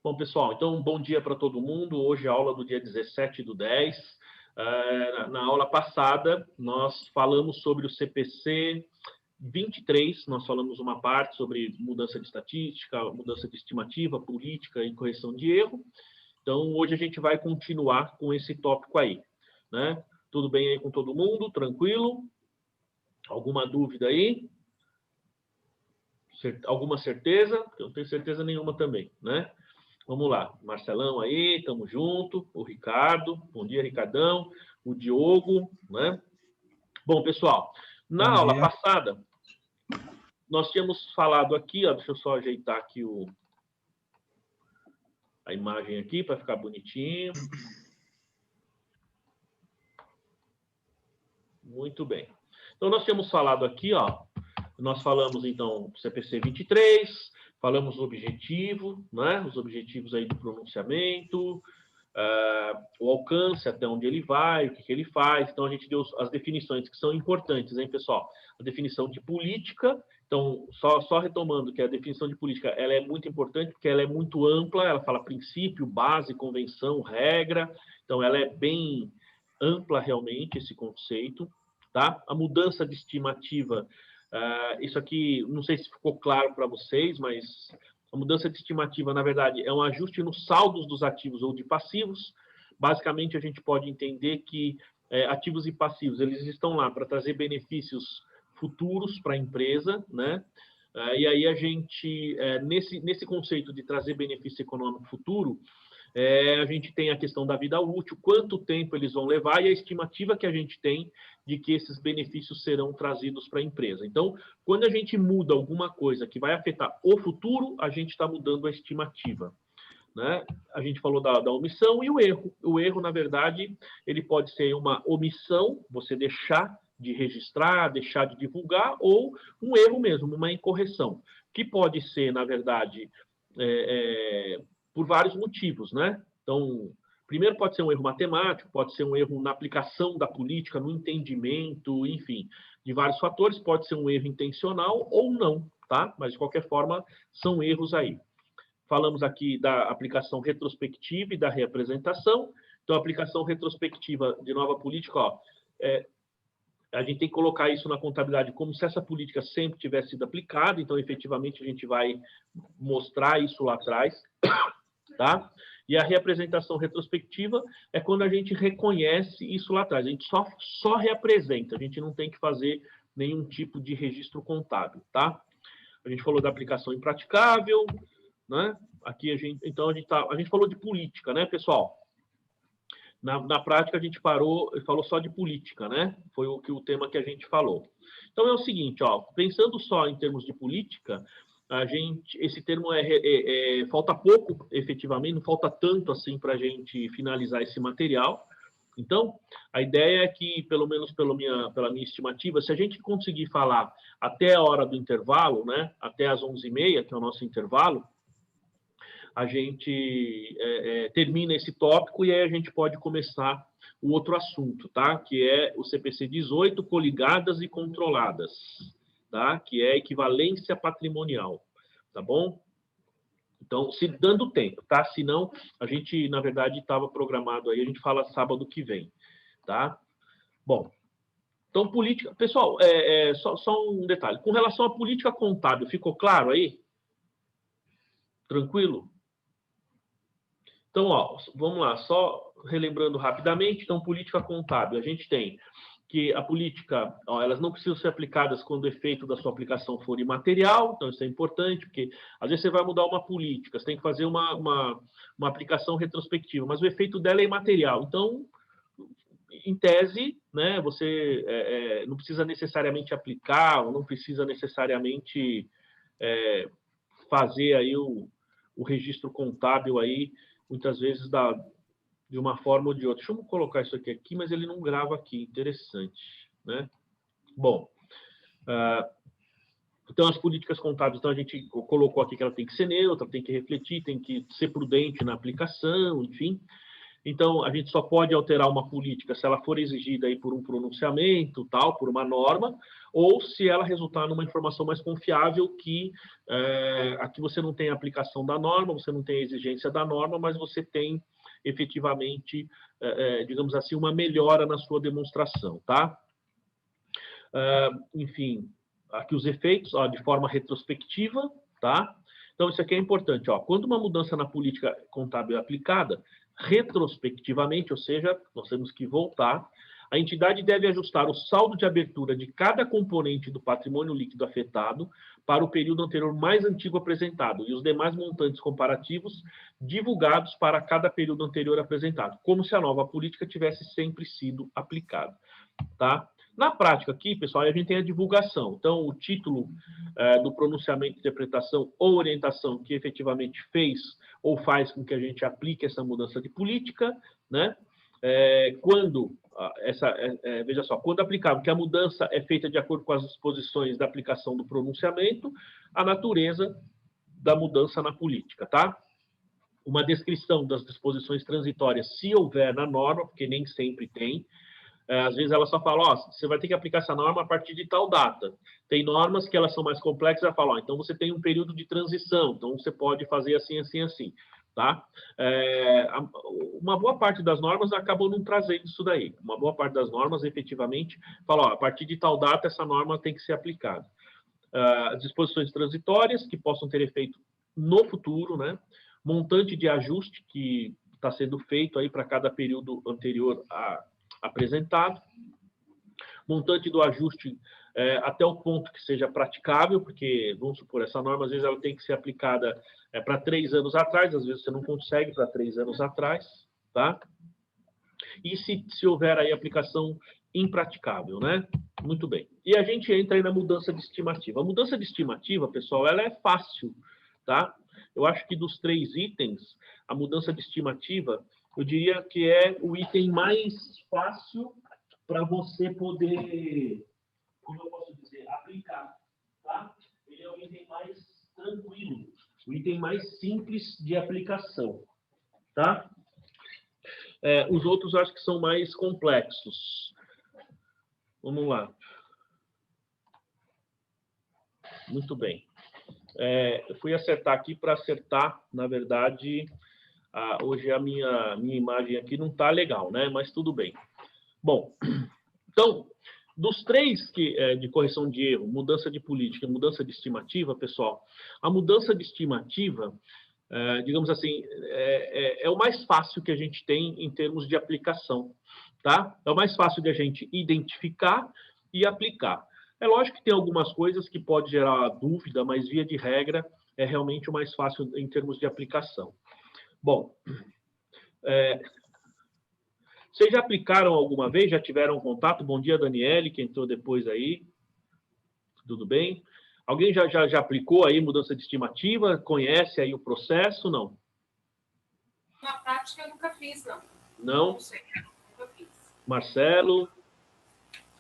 Bom, pessoal, então, bom dia para todo mundo. Hoje é a aula do dia 17/10. Na aula passada, nós falamos sobre o CPC 23, nós falamos uma parte sobre mudança de estatística, mudança de estimativa, política e correção de erro. Então, hoje a gente vai continuar com esse tópico aí, né? Tudo bem aí com todo mundo? Tranquilo? Alguma dúvida aí? Alguma certeza? Eu não tenho certeza nenhuma também, né? Vamos lá, Marcelão aí, tamo junto, o Ricardo, bom dia, Ricardão, o Diogo, né? Bom, pessoal, na aula passada, nós tínhamos falado aqui, ó, deixa eu só ajeitar aqui a imagem aqui para ficar bonitinho. Muito bem. Então, nós tínhamos falado aqui, ó, nós falamos, então, CPC 23, falamos do objetivo, né? Os objetivos aí do pronunciamento, o alcance, até onde ele vai, o que ele faz. Então, a gente deu as definições que são importantes, hein, pessoal? A definição de política. Então, só retomando que a definição de política ela é muito importante, porque ela é muito ampla, ela fala princípio, base, convenção, regra. Então, ela é bem ampla, realmente, esse conceito. Tá? A mudança de estimativa, isso aqui, não sei se ficou claro para vocês, mas a mudança de estimativa, na verdade, é um ajuste nos saldos dos ativos ou de passivos. Basicamente, a gente pode entender que ativos e passivos, eles estão lá para trazer benefícios futuros para a empresa, né? E aí a gente, nesse conceito de trazer benefício econômico futuro, a gente tem a questão da vida útil, quanto tempo eles vão levar e a estimativa que a gente tem de que esses benefícios serão trazidos para a empresa. Então, quando a gente muda alguma coisa que vai afetar o futuro, a gente está mudando a estimativa. Né? A gente falou da omissão e o erro. O erro, na verdade, ele pode ser uma omissão, você deixar de registrar, deixar de divulgar, ou um erro mesmo, uma incorreção, que pode ser, na verdade, por vários motivos, né? Então, primeiro pode ser um erro matemático, pode ser um erro na aplicação da política, no entendimento, enfim, de vários fatores, pode ser um erro intencional ou não, tá? Mas, de qualquer forma, são erros aí. Falamos aqui da aplicação retrospectiva e da reapresentação. Então, a aplicação retrospectiva de nova política, ó, a gente tem que colocar isso na contabilidade como se essa política sempre tivesse sido aplicada. Então, efetivamente, a gente vai mostrar isso lá atrás. Tá? E a reapresentação retrospectiva é quando a gente reconhece isso lá atrás. A gente só reapresenta, a gente não tem que fazer nenhum tipo de registro contábil, tá? A gente falou da aplicação impraticável, né? Aqui a gente falou de política, né, pessoal? Na prática a gente falou só de política, né? Foi o tema que a gente falou. Então é o seguinte, ó, pensando só em termos de política, esse termo falta pouco, efetivamente, não falta tanto assim para a gente finalizar esse material. Então, a ideia é que, pelo menos pela minha estimativa, se a gente conseguir falar até a hora do intervalo, né, até as 11h30, que é o nosso intervalo, a gente termina esse tópico e aí a gente pode começar o outro assunto, tá? Que é o CPC 18, coligadas e controladas. Tá? Que é equivalência patrimonial, tá bom? Então, se dando tempo, tá? Senão, a gente, na verdade, estava programado aí, a gente fala sábado que vem, tá? Bom, então, política... Pessoal, só um detalhe. Com relação à política contábil, ficou claro aí? Tranquilo? Então, ó, vamos lá, só relembrando rapidamente. Então, política contábil, a gente tem que a política, ó, elas não precisam ser aplicadas quando o efeito da sua aplicação for imaterial, então isso é importante, porque às vezes você vai mudar uma política, você tem que fazer uma aplicação retrospectiva, mas o efeito dela é imaterial. Então, em tese, né, você não precisa necessariamente aplicar, ou não precisa necessariamente fazer aí o registro contábil aí, muitas vezes de uma forma ou de outra. Deixa eu colocar isso aqui, mas ele não grava aqui. Interessante, né? Bom, então as políticas contábeis, então a gente colocou aqui que ela tem que ser neutra, tem que refletir, tem que ser prudente na aplicação, enfim. Então, a gente só pode alterar uma política se ela for exigida aí por um pronunciamento, tal, por uma norma, ou se ela resultar numa informação mais confiável que aqui você não tem a aplicação da norma, você não tem a exigência da norma, mas você tem efetivamente, digamos assim, uma melhora na sua demonstração, tá? Enfim, aqui os efeitos, ó, de forma retrospectiva, tá? Então, isso aqui é importante, ó. Quando uma mudança na política contábil é aplicada, retrospectivamente, ou seja, nós temos que voltar, a entidade deve ajustar o saldo de abertura de cada componente do patrimônio líquido afetado para o período anterior mais antigo apresentado e os demais montantes comparativos divulgados para cada período anterior apresentado, como se a nova política tivesse sempre sido aplicada, tá? Na prática aqui, pessoal, a gente tem a divulgação. Então, o título do pronunciamento, interpretação ou orientação que efetivamente fez ou faz com que a gente aplique essa mudança de política, né? Veja só, quando aplicável, que a mudança é feita de acordo com as disposições da aplicação do pronunciamento, a natureza da mudança na política, tá? Uma descrição das disposições transitórias, se houver na norma, porque nem sempre tem. Às vezes ela só fala, ó, você vai ter que aplicar essa norma a partir de tal data. Tem normas que elas são mais complexas, ela fala, ó, então você tem um período de transição, então você pode fazer assim, assim, assim, tá? Uma boa parte das normas acabou não trazendo isso daí. Uma boa parte das normas, efetivamente, fala, ó, a partir de tal data essa norma tem que ser aplicada. As disposições transitórias que possam ter efeito no futuro, né? Montante de ajuste que está sendo feito aí para cada período anterior apresentado, montante do ajuste até o ponto que seja praticável, porque, vamos supor, essa norma, às vezes, ela tem que ser aplicada para 3 anos atrás, às vezes você não consegue para 3 anos atrás, tá? E se houver aí aplicação impraticável, né? Muito bem. E a gente entra aí na mudança de estimativa. A mudança de estimativa, pessoal, ela é fácil, tá? Eu acho que dos 3 itens, a mudança de estimativa, eu diria que é o item mais fácil para você poder, como eu posso dizer, aplicar, tá? Ele é o item mais tranquilo, o item mais simples de aplicação, tá? Os outros eu acho que são mais complexos. Vamos lá. Muito bem. Eu fui acertar aqui para acertar, na verdade, hoje a minha imagem aqui não está legal, né? Mas tudo bem. Bom, então, dos 3 de correção de erro, mudança de política e mudança de estimativa, pessoal, a mudança de estimativa, digamos assim, é o mais fácil que a gente tem em termos de aplicação, tá? É o mais fácil de a gente identificar e aplicar. É lógico que tem algumas coisas que pode gerar dúvida, mas via de regra é realmente o mais fácil em termos de aplicação. Bom, vocês já aplicaram alguma vez? Já tiveram contato? Bom dia, Daniele, que entrou depois aí. Tudo bem? Alguém já aplicou aí mudança de estimativa? Conhece aí o processo? Não? Na prática, eu nunca fiz, não. Não? Não sei, nunca fiz. Marcelo?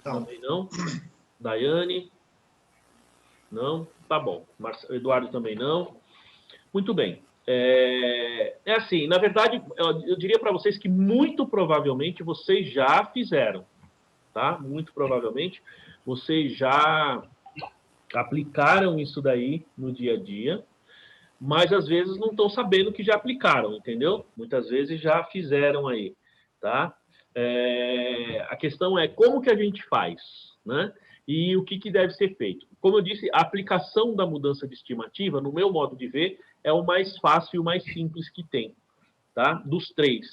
Não. Também não? Daiane? Não? Tá bom. Eduardo também não? Muito bem. Assim, na verdade, eu diria para vocês que muito provavelmente vocês já fizeram, tá? Muito provavelmente vocês já aplicaram isso daí no dia a dia, mas às vezes não estão sabendo que já aplicaram, entendeu? Muitas vezes já fizeram aí, tá? A questão é como que a gente faz, né? E o que deve ser feito. Como eu disse, a aplicação da mudança de estimativa, no meu modo de ver, é o mais fácil e o mais simples que tem, tá? Dos 3.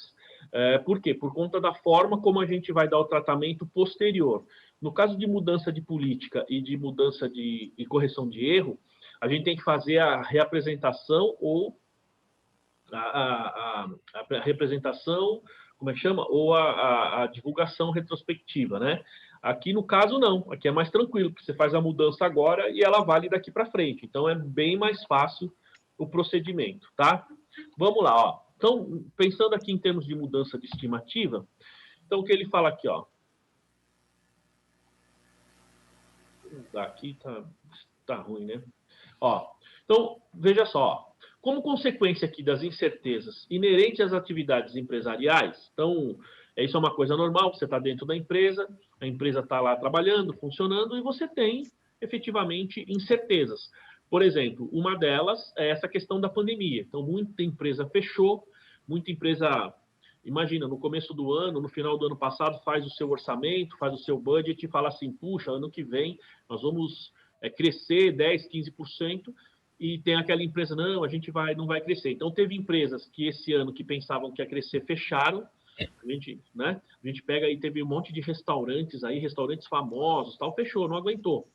Por quê? Por conta da forma como a gente vai dar o tratamento posterior. No caso de mudança de política e de mudança de correção de erro, a gente tem que fazer a reapresentação ou a representação, como é que chama? Ou a divulgação retrospectiva, né? Aqui, no caso, não. Aqui é mais tranquilo, porque você faz a mudança agora e ela vale daqui para frente. Então, é bem mais fácil o procedimento, tá? Vamos lá, ó. Então, pensando aqui em termos de mudança de estimativa, então, o que ele fala aqui, ó. Aqui tá ruim, né? Ó, então, veja só. como consequência aqui das incertezas inerentes às atividades empresariais, então, isso é uma coisa normal, você está dentro da empresa, a empresa está lá trabalhando, funcionando, e você tem, efetivamente, incertezas. Por exemplo, uma delas é essa questão da pandemia. Então, muita empresa fechou, muita empresa, imagina, no começo do ano, no final do ano passado, faz o seu orçamento, faz o seu budget e fala assim, puxa, ano que vem nós vamos crescer 10, 15%, e tem aquela empresa, não, a gente não vai crescer. Então, teve empresas que esse ano que pensavam que ia crescer, fecharam. A gente pega aí, teve um monte de restaurantes aí, restaurantes famosos, tal, fechou, não aguentou.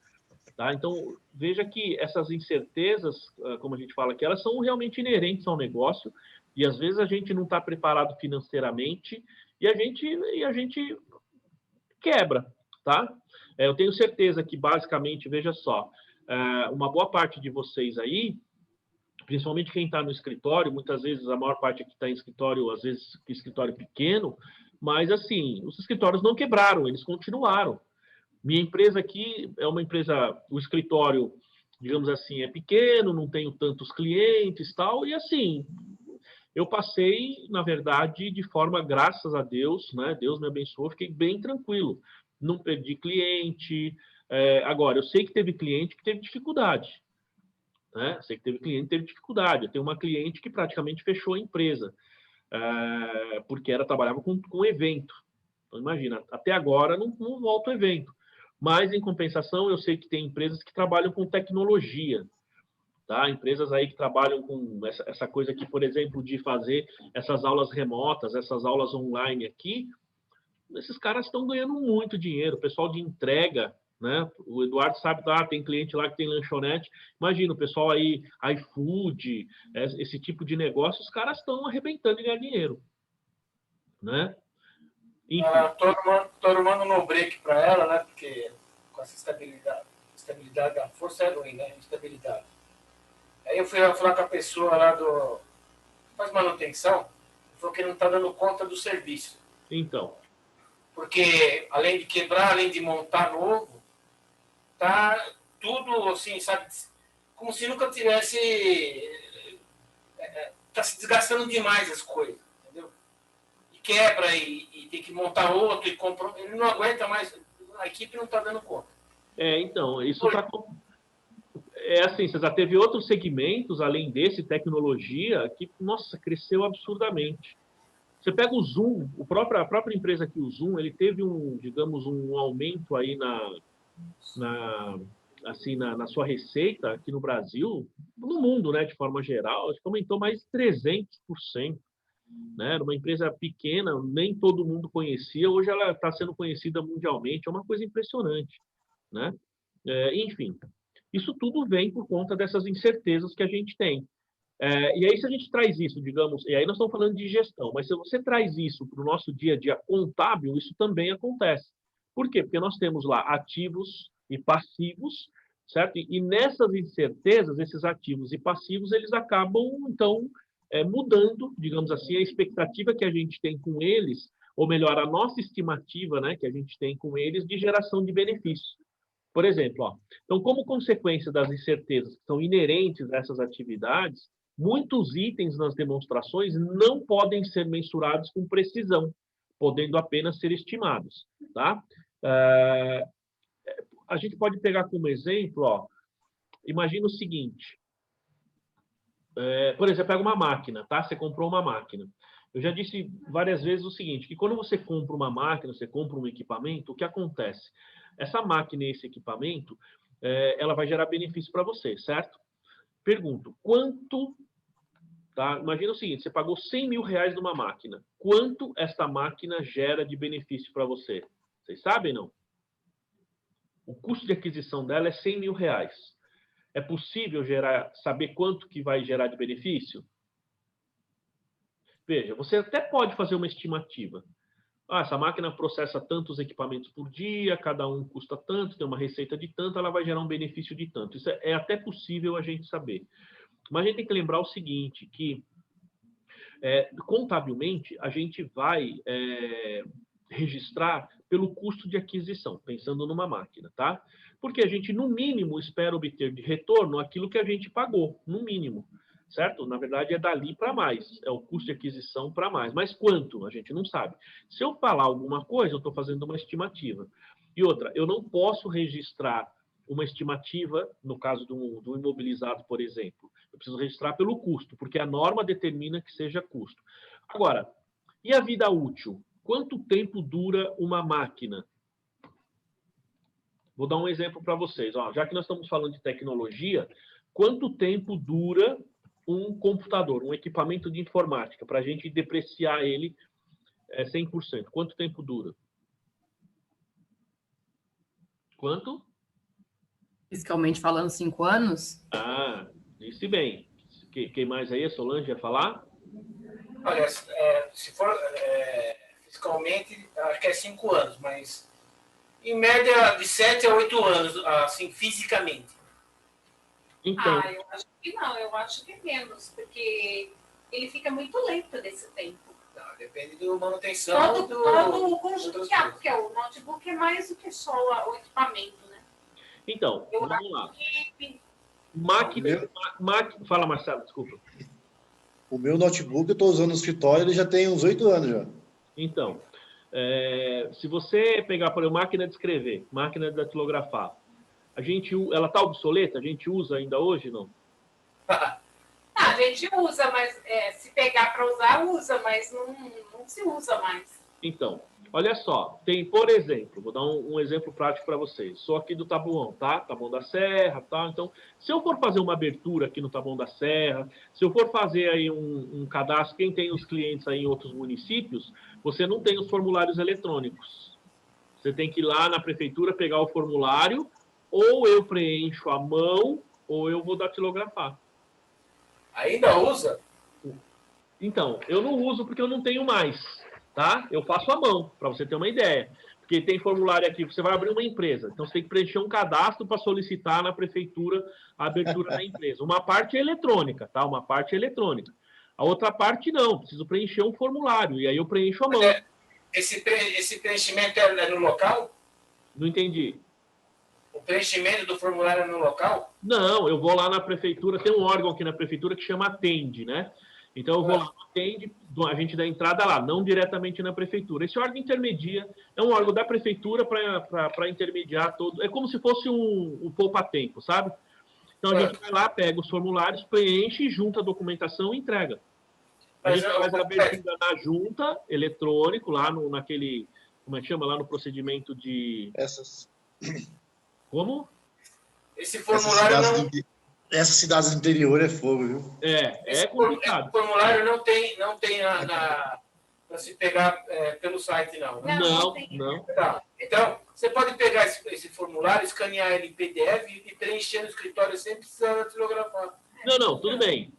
Tá? Então, veja que essas incertezas, como a gente fala aqui, elas são realmente inerentes ao negócio, e às vezes a gente não está preparado financeiramente, e a gente quebra, tá? Eu tenho certeza que, basicamente, veja só, uma boa parte de vocês aí, principalmente quem está no escritório, muitas vezes a maior parte aqui está em escritório, às vezes escritório pequeno, mas assim, os escritórios não quebraram, eles continuaram. Minha empresa aqui é uma empresa, o escritório, digamos assim, é pequeno, não tenho tantos clientes, tal, e assim, eu passei, na verdade, de forma, graças a Deus, né? Deus me abençoou, fiquei bem tranquilo, não perdi cliente. Agora, eu sei que teve cliente que teve dificuldade, né? Sei que teve cliente que teve dificuldade. Eu tenho uma cliente que praticamente fechou a empresa, porque ela trabalhava com evento. Então, imagina, até agora não volta o evento. Mas, em compensação, eu sei que tem empresas que trabalham com tecnologia, tá? Empresas aí que trabalham com essa coisa aqui, por exemplo, de fazer essas aulas remotas, essas aulas online aqui. Esses caras estão ganhando muito dinheiro. O pessoal de entrega, né? O Eduardo sabe, tem cliente lá que tem lanchonete. Imagina, o pessoal aí, iFood, esse tipo de negócio, os caras estão arrebentando em ganhar dinheiro, né? Enfim. Tô arrumando no break para ela, né? Porque com essa estabilidade da força é ruim, né? Estabilidade. Aí eu fui falar com a pessoa lá que faz manutenção, falou que não está dando conta do serviço. Então. Porque além de quebrar, além de montar novo, tá tudo assim, sabe? Como se nunca tivesse. Tá se desgastando demais as coisas, entendeu? E quebra e tem que montar outro e compra. Ele não aguenta mais, a equipe não está dando conta. Então, isso está. Assim, você já teve outros segmentos, além desse, tecnologia, que, nossa, cresceu absurdamente. Você pega o Zoom, a própria empresa aqui, o Zoom, ele teve digamos, um aumento aí na sua receita aqui no Brasil, no mundo, né, de forma geral, acho que aumentou mais de 300%. Né? Era uma empresa pequena, nem todo mundo conhecia, hoje ela está sendo conhecida mundialmente, é uma coisa impressionante, né? Enfim, isso tudo vem por conta dessas incertezas que a gente tem. E aí, se a gente traz isso, digamos, e aí nós estamos falando de gestão, mas se você traz isso para o nosso dia a dia contábil, isso também acontece. Por quê? Porque nós temos lá ativos e passivos, certo? E nessas incertezas, esses ativos e passivos, eles acabam, então, mudando, digamos assim, a expectativa que a gente tem com eles, ou melhor, a nossa estimativa, né, que a gente tem com eles de geração de benefícios. Por exemplo, então, como consequência das incertezas que são inerentes a essas atividades, muitos itens nas demonstrações não podem ser mensurados com precisão, podendo apenas ser estimados. Tá? A gente pode pegar como exemplo, imagina o seguinte, por exemplo, pega uma máquina, tá? Você comprou uma máquina. Eu já disse várias vezes o seguinte, que quando você compra uma máquina, você compra um equipamento, o que acontece? Essa máquina e esse equipamento, ela vai gerar benefício para você, certo? Pergunto, quanto... Tá? Imagina o seguinte, você pagou 100 mil reais numa máquina. Quanto esta máquina gera de benefício para você? Vocês sabem, não? O custo de aquisição dela é 100 mil reais. É possível saber quanto que vai gerar de benefício? Veja, você até pode fazer uma estimativa. Essa máquina processa tantos equipamentos por dia, cada um custa tanto, tem uma receita de tanto, ela vai gerar um benefício de tanto. Isso é até possível a gente saber. Mas a gente tem que lembrar o seguinte, que contabilmente a gente vai registrar pelo custo de aquisição, pensando numa máquina, tá? Porque a gente, no mínimo, espera obter de retorno aquilo que a gente pagou, no mínimo, certo? Na verdade, é dali para mais, é o custo de aquisição para mais. Mas quanto? A gente não sabe. Se eu falar alguma coisa, eu estou fazendo uma estimativa. E outra, eu não posso registrar uma estimativa, no caso do imobilizado, por exemplo. Eu preciso registrar pelo custo, porque a norma determina que seja custo. Agora, e a vida útil? Quanto tempo dura uma máquina? Vou dar um exemplo para vocês. Ó, já que nós estamos falando de tecnologia, quanto tempo dura um computador, um equipamento de informática, para a gente depreciar ele 100%? Quanto tempo dura? Quanto? Fiscalmente falando, 5 anos? Ah, disse bem. Quem mais aí? A Solange ia falar? Olha, se for fiscalmente, acho que é 5 anos, mas em média de 7 a 8 anos, assim, fisicamente. Então, Eu acho que não, eu acho que menos, porque ele fica muito lento nesse tempo. Não, depende da manutenção. Todo o conjunto, porque o notebook é mais do que só o equipamento, né? então Eu vamos lá. Que Máquina. Fala, Marcelo, desculpa. O meu notebook, eu estou usando no escritório, ele já tem uns 8 anos já. Então, se você pegar, por exemplo, máquina de escrever, máquina de datilografar, ela está obsoleta? A gente usa ainda hoje, não? a gente usa, mas se pegar para usar, usa, mas não se usa mais. Então, olha só, tem, por exemplo, vou dar um exemplo prático para vocês. Sou aqui do Taboão, tá? Taboão da Serra, tá? Então, se eu for fazer uma abertura aqui no Taboão da Serra, se eu for fazer aí um cadastro, quem tem os clientes aí em outros municípios, você não tem os formulários eletrônicos. Você tem que ir lá na prefeitura pegar o formulário, ou eu preencho à mão, ou eu vou datilografar. Ainda usa? Então, eu não uso porque eu não tenho mais, tá? Eu faço à mão, para você ter uma ideia. Porque tem formulário aqui, você vai abrir uma empresa, então você tem que preencher um cadastro para solicitar na prefeitura a abertura da empresa. Uma parte é eletrônica, tá? Uma parte é eletrônica. A outra parte não, preciso preencher um formulário, e aí eu preencho à mão. Esse preenchimento é no local? Não entendi. O preenchimento do formulário é no local? Não, eu vou lá na prefeitura, tem um órgão aqui na prefeitura que chama Atende, né? Então eu vou lá no Atende, a gente dá entrada lá, não diretamente na prefeitura. Esse órgão intermedia, é um órgão da prefeitura para intermediar todo, é como se fosse um poupa-tempo, sabe? Então a gente vai lá, pega os formulários, preenche, junta a documentação e entrega. A gente faz a abertura na junta, eletrônico, lá naquele, como é que chama? Lá no procedimento de... Como? Esse formulário Essas cidades do interior é fogo, viu? É complicado. Esse formulário não tem para se pegar pelo site, não. Não. Tá. Então, você pode pegar esse formulário, escanear ele em PDF e preencher no escritório sem precisar datilografar. Não, tudo bem.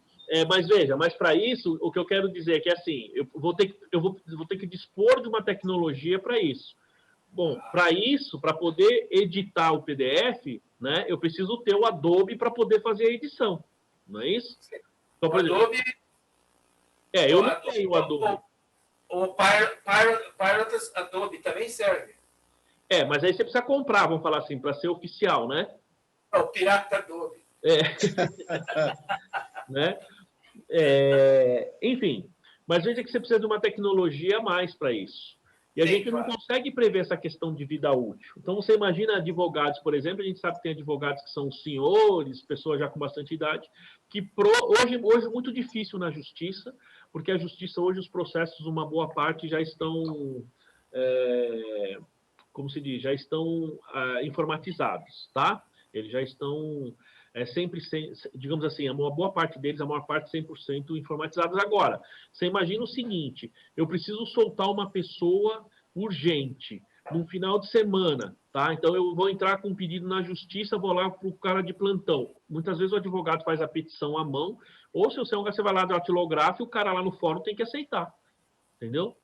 Mas veja, para isso, o que eu quero dizer é que assim, eu vou ter que dispor de uma tecnologia para isso. Bom, para isso, para poder editar o PDF, né, eu preciso ter o Adobe para poder fazer a edição, não é isso? Então, por exemplo, Adobe. Eu não tenho o Adobe. O Piratas Adobe também serve. Mas aí você precisa comprar, vamos falar assim, para ser oficial, né? O Pirata Adobe. Né? Enfim, mas veja que você precisa de uma tecnologia a mais para isso. E a gente não consegue prever essa questão de vida útil. Então, você imagina advogados, por exemplo, a gente sabe que tem advogados que são senhores, pessoas já com bastante idade, que hoje é muito difícil na justiça, porque a justiça hoje, os processos, uma boa parte já estão, como se diz, já estão informatizados, tá? Eles já estão digamos assim, uma boa parte deles, a maior parte 100% informatizados. Agora, você imagina o seguinte, eu preciso soltar uma pessoa urgente, num final de semana, tá? Então, eu vou entrar com um pedido na justiça, vou lá para o cara de plantão. Muitas vezes o advogado faz a petição à mão, ou se você vai lá datilografa e o cara lá no fórum tem que aceitar, entendeu?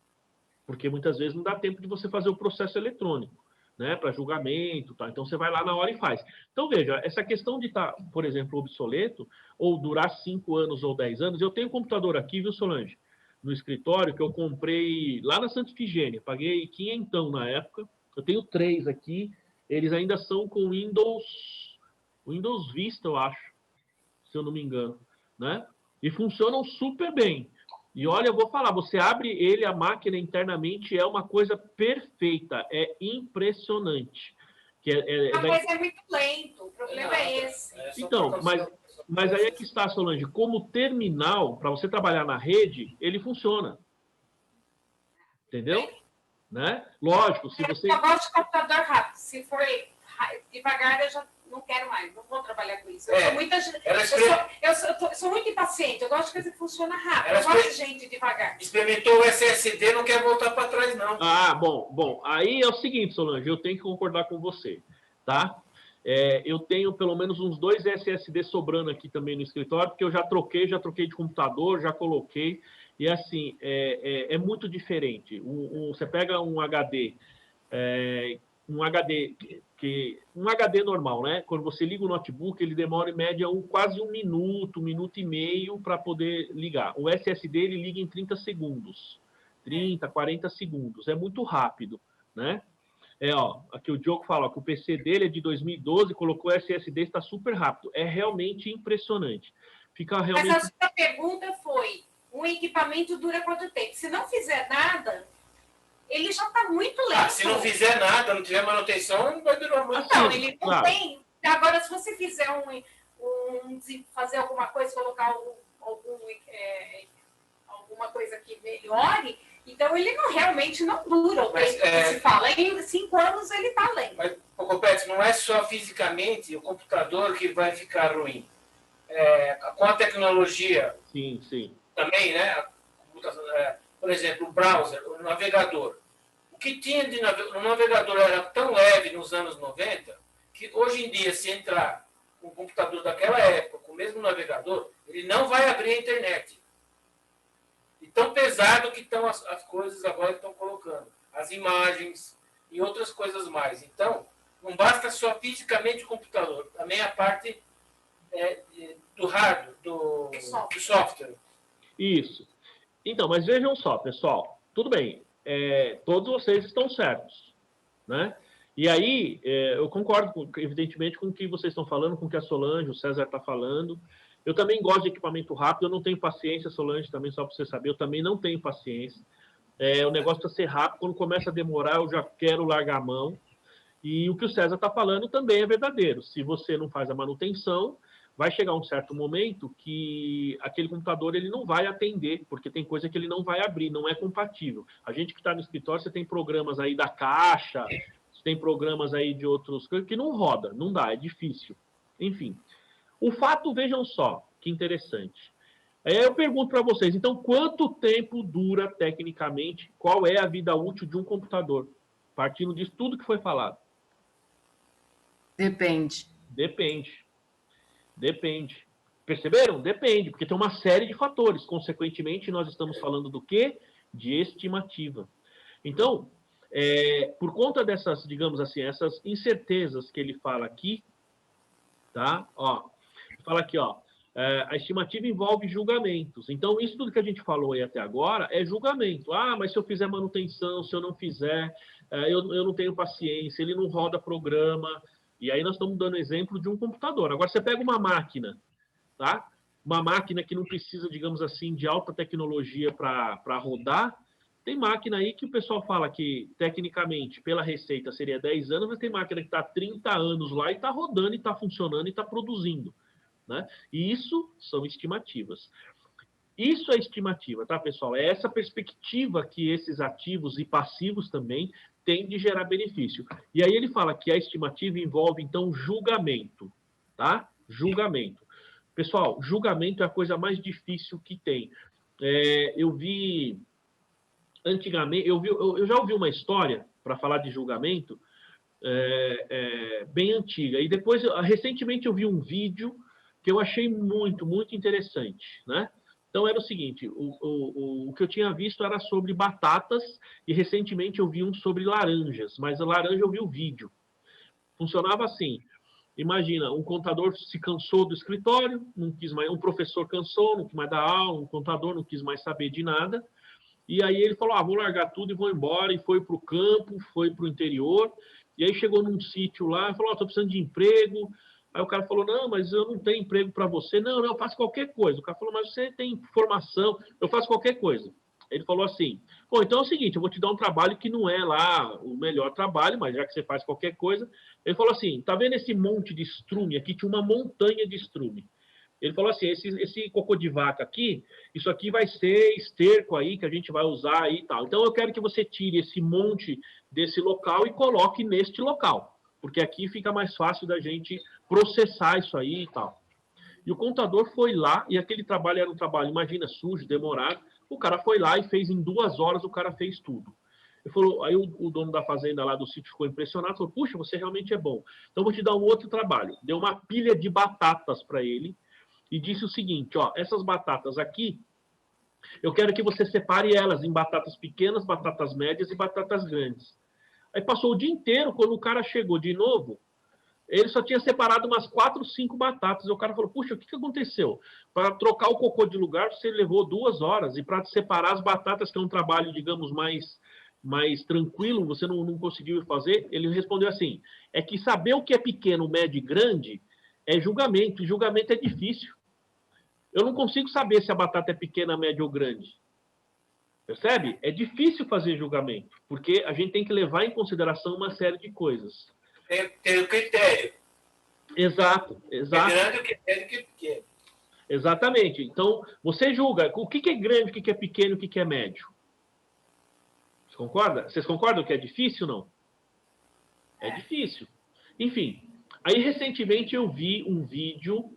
Porque muitas vezes não dá tempo de você fazer o processo eletrônico, né, para julgamento, tá? Então você vai lá na hora e faz. Então veja, essa questão de estar, por exemplo, obsoleto, ou durar 5 anos ou 10 anos, eu tenho um computador aqui, viu, Solange, no escritório, que eu comprei lá na Santa Ifigênia, paguei 500 na época, eu tenho 3 aqui, eles ainda são com Windows Vista, eu acho, se eu não me engano, né? E funcionam super bem. E olha, eu vou falar, você abre ele, a máquina internamente é uma coisa perfeita, é impressionante. Mas é muito lento, o problema é esse. Então, mas aí é que está, Solange, como terminal, para você trabalhar na rede, ele funciona. Entendeu? Né? Lógico, se você... Eu gosto de computador rápido. Se for devagar, eu já não quero mais. Não vou trabalhar com isso. Eu sou muito impaciente. Eu gosto de coisa que funciona rápido. Eu gosto de gente devagar. Experimentou o SSD, não quer voltar para trás, não. Ah, bom. Aí é o seguinte, Solange, eu tenho que concordar com você, tá? Eu tenho pelo menos uns 2 SSD sobrando aqui também no escritório, porque eu já troquei de computador, já coloquei. E assim, é muito diferente. Você pega um HD, um HD normal, né? Quando você liga o notebook, ele demora em média quase 1 minuto, 1 minuto e meio para poder ligar. O SSD ele liga em 30 segundos, 30, 40 segundos. É muito rápido, né? Aqui o Diogo fala que o PC dele é de 2012, colocou SSD, está super rápido. É realmente impressionante. Mas a sua pergunta foi: um equipamento dura quanto tempo? Se não fizer nada, ele já está muito lento. Se não fizer nada, não tiver manutenção, não vai durar muito. Não, ele não tem. Agora, se você fizer fazer alguma coisa, colocar alguma coisa que melhore, então ele realmente não dura o tempo que se fala. Em 5 anos ele está lento. Mas, Copete, não é só fisicamente o computador que vai ficar ruim. Com a tecnologia... Sim. Também, né? Por exemplo, o browser, o navegador. O que tinha no navegador era tão leve nos anos 90 que hoje em dia, se entrar um computador daquela época com o mesmo navegador, ele não vai abrir a internet. E tão pesado que estão as coisas agora que estão colocando. As imagens e outras coisas mais. Então, não basta só fisicamente o computador, também a parte do hardware, do software. Isso. Então, mas vejam só, pessoal, tudo bem, todos vocês estão certos, né? E aí, eu concordo, evidentemente, com o que vocês estão falando, com o que a Solange, o César está falando. Eu também gosto de equipamento rápido, eu não tenho paciência, Solange, também, só para você saber, eu também não tenho paciência. O negócio precisa ser rápido, quando começa a demorar, eu já quero largar a mão. E o que o César está falando também é verdadeiro. Se você não faz a manutenção, vai chegar um certo momento que aquele computador ele não vai atender, porque tem coisa que ele não vai abrir, não é compatível. A gente que está no escritório, você tem programas aí da Caixa, você tem programas aí de outros que não roda, não dá, é difícil. Enfim, o fato, vejam só, que interessante. Eu pergunto para vocês, então, quanto tempo dura tecnicamente, qual é a vida útil de um computador? Partindo disso tudo que foi falado. Depende. Perceberam? Depende, porque tem uma série de fatores. Consequentemente, nós estamos falando do quê? De estimativa. Então, por conta dessas, digamos assim, essas incertezas que ele fala aqui, tá? Fala aqui, a estimativa envolve julgamentos. Então, isso tudo que a gente falou aí até agora é julgamento. Mas se eu fizer manutenção, se eu não fizer, eu não tenho paciência, ele não roda programa. E aí nós estamos dando exemplo de um computador. Agora, você pega uma máquina, tá? Uma máquina que não precisa, digamos assim, de alta tecnologia para rodar. Tem máquina aí que o pessoal fala que, tecnicamente, pela receita seria 10 anos, mas tem máquina que está há 30 anos lá e está rodando, e está funcionando, e está produzindo. Né? E isso são estimativas. Isso é estimativa, tá, pessoal? É essa perspectiva que esses ativos e passivos também têm de gerar benefício. E aí ele fala que a estimativa envolve, então, julgamento, tá? Julgamento. Pessoal, julgamento é a coisa mais difícil que tem. Eu vi, antigamente, eu já ouvi uma história, para falar de julgamento, bem antiga. E depois, recentemente, eu vi um vídeo que eu achei muito, muito interessante, né? Então, era o seguinte, o que eu tinha visto era sobre batatas e, recentemente, eu vi um sobre laranjas, mas a laranja eu vi o vídeo. Funcionava assim, imagina, um contador se cansou do escritório, não quis mais, um professor cansou, não quis mais dar aula, um contador não quis mais saber de nada, e aí ele falou, vou largar tudo e vou embora, e foi para o campo, foi para o interior, e aí chegou num sítio lá, falou, estou precisando de emprego, Aí o cara falou, não, mas eu não tenho emprego para você. Não, eu faço qualquer coisa. O cara falou, mas você tem formação, eu faço qualquer coisa. Ele falou assim, pô, então é o seguinte, eu vou te dar um trabalho que não é lá o melhor trabalho, mas já que você faz qualquer coisa. Ele falou assim, tá vendo esse monte de estrume aqui? Tinha uma montanha de estrume. Ele falou assim, esse cocô de vaca aqui, isso aqui vai ser esterco aí, que a gente vai usar aí e tal. Então eu quero que você tire esse monte desse local e coloque neste local, porque aqui fica mais fácil da gente processar isso aí e tal. E o contador foi lá, e aquele trabalho era um trabalho, imagina, sujo, demorado. O cara foi lá e fez em 2 horas, o cara fez tudo. Ele falou, aí o dono da fazenda lá do sítio ficou impressionado, falou, puxa, você realmente é bom. Então eu vou te dar um outro trabalho. Deu uma pilha de batatas para ele e disse o seguinte, ó, essas batatas aqui, eu quero que você separe elas em batatas pequenas, batatas médias e batatas grandes. Aí passou o dia inteiro, quando o cara chegou de novo, ele só tinha separado umas 4, 5 batatas. E o cara falou, puxa, o que aconteceu? Para trocar o cocô de lugar, você levou 2 horas. E para separar as batatas, que é um trabalho, digamos, mais tranquilo, você não conseguiu fazer? Ele respondeu assim, é que saber o que é pequeno, médio e grande é julgamento. E julgamento é difícil. Eu não consigo saber se a batata é pequena, média ou grande. Percebe? É difícil fazer julgamento, porque a gente tem que levar em consideração uma série de coisas. Tem o critério. Exato. É grande o critério que é pequeno. Exatamente. Então, você julga o que é grande, o que é pequeno, o que é médio. Você concorda? Vocês concordam que é difícil ou não? É difícil. Enfim, aí recentemente eu vi um vídeo,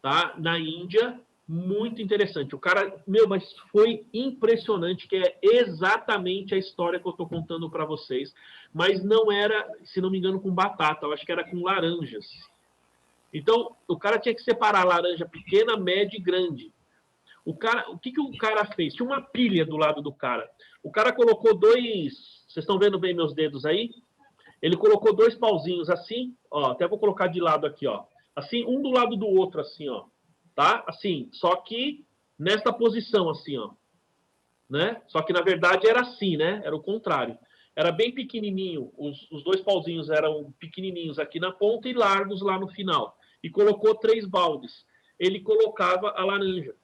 tá, na Índia, muito interessante. O cara, mas foi impressionante, que é exatamente a história que eu estou contando para vocês, mas não era, se não me engano, com batata, eu acho que era com laranjas. Então, o cara tinha que separar laranja pequena, média e grande. O que o cara fez? Tinha uma pilha do lado do cara. O cara colocou 2... Vocês estão vendo bem meus dedos aí? Ele colocou 2 pauzinhos assim, ó, até vou colocar de lado aqui, ó. Assim, um do lado do outro, assim, ó. Tá? Assim, só que nesta posição, assim, ó. Né? Só que, na verdade, era assim, né? Era o contrário. Era bem pequenininho. Os 2 pauzinhos eram pequenininhos aqui na ponta e largos lá no final. E colocou 3 baldes. Ele colocava a laranja.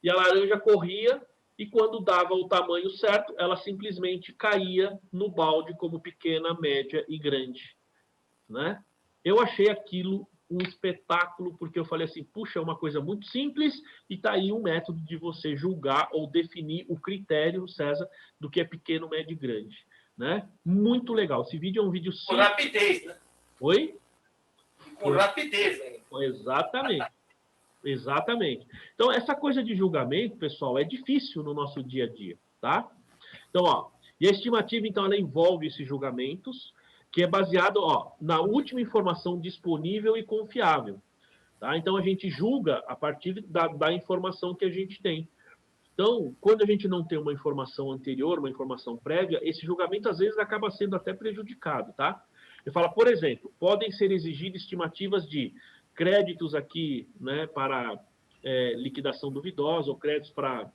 E a laranja corria, e quando dava o tamanho certo, ela simplesmente caía no balde como pequena, média e grande. Né? Eu achei aquilo um espetáculo, porque eu falei assim, puxa, é uma coisa muito simples, e tá aí um método de você julgar ou definir o critério, César, do que é pequeno, médio e grande. Né? Muito legal. Esse vídeo é um vídeo simples. Com rapidez, né? Oi? Com rapidez, né? Exatamente. Exatamente. Então, essa coisa de julgamento, pessoal, é difícil no nosso dia a dia, tá? Então, ó, e a estimativa, então, ela envolve esses julgamentos, que é baseado, ó, na última informação disponível e confiável, tá? Então, a gente julga a partir da informação que a gente tem. Então, quando a gente não tem uma informação anterior, uma informação prévia, esse julgamento, às vezes, acaba sendo até prejudicado, tá? Eu falo, por exemplo, podem ser exigidas estimativas de créditos aqui, né, para liquidação duvidosa, ou créditos para,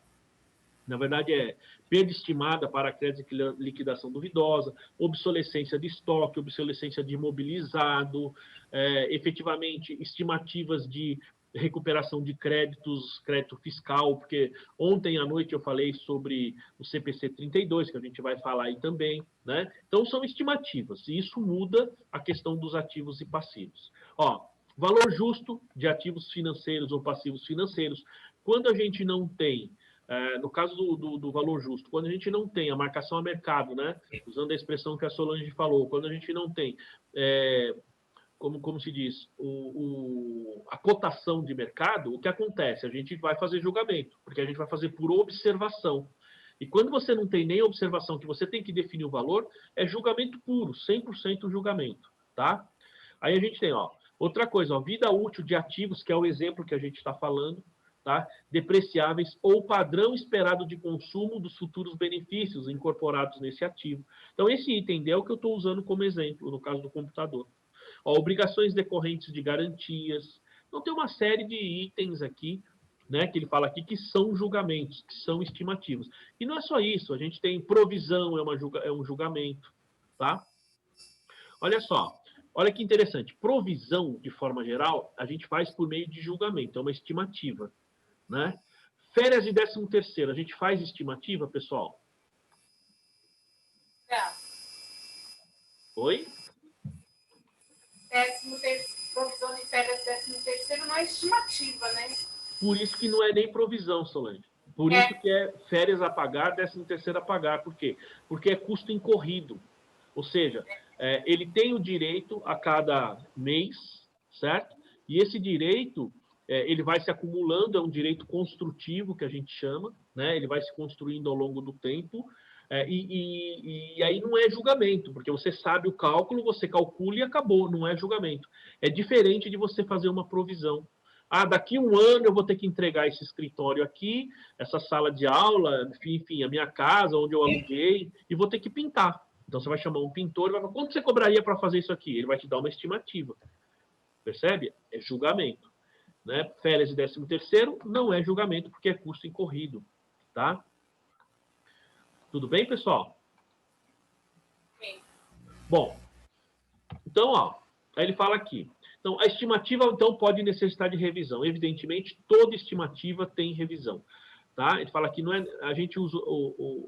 na verdade, perda estimada para créditos de liquidação duvidosa, obsolescência de estoque, obsolescência de imobilizado, efetivamente, estimativas de recuperação de créditos, crédito fiscal, porque ontem à noite eu falei sobre o CPC 32, que a gente vai falar aí também, né? Então, são estimativas, e isso muda a questão dos ativos e passivos. Ó, valor justo de ativos financeiros ou passivos financeiros. Quando a gente não tem, no caso do valor justo, quando a gente não tem a marcação a mercado, né? Usando a expressão que a Solange falou, quando a gente não tem, como se diz, a cotação de mercado, o que acontece? A gente vai fazer julgamento, porque a gente vai fazer por observação. E quando você não tem nem observação, que você tem que definir o valor, é julgamento puro, 100% julgamento, tá? Aí a gente tem, ó, outra coisa, ó, vida útil de ativos, que é o exemplo que a gente está falando, tá? Depreciáveis ou padrão esperado de consumo dos futuros benefícios incorporados nesse ativo. Então, esse item D é o que eu estou usando como exemplo, no caso do computador. Ó, obrigações decorrentes de garantias. Então, tem uma série de itens aqui, né, que ele fala aqui, que são julgamentos, que são estimativos. E não é só isso, a gente tem provisão, é um julgamento, tá? Olha só. Olha que interessante. Provisão, de forma geral, a gente faz por meio de julgamento, é uma estimativa, né? Férias de 13º, a gente faz estimativa, pessoal? Não. Oi? Provisão de férias 13º não é estimativa, né? Por isso que não é nem provisão, Solange. Por isso que é férias a pagar, 13º a pagar. Por quê? Porque é custo incorrido. Ou seja, ele tem o direito a cada mês, certo? E esse direito, ele vai se acumulando, é um direito construtivo, que a gente chama, né? Ele vai se construindo ao longo do tempo, e aí não é julgamento, porque você sabe o cálculo, você calcula e acabou, não é julgamento. É diferente de você fazer uma provisão. Ah, daqui um ano eu vou ter que entregar esse escritório aqui, essa sala de aula, enfim, a minha casa, onde eu aluguei, e vou ter que pintar. Então, você vai chamar um pintor e vai falar, quanto você cobraria para fazer isso aqui? Ele vai te dar uma estimativa. Percebe? É julgamento. Né? Férias de 13º não é julgamento, porque é custo incorrido. Tá? Tudo bem, pessoal? Sim. Bom, então, ó, aí ele fala aqui. Então, a estimativa, então, pode necessitar de revisão. Evidentemente, toda estimativa tem revisão. Tá? Ele fala que não é, a gente usa,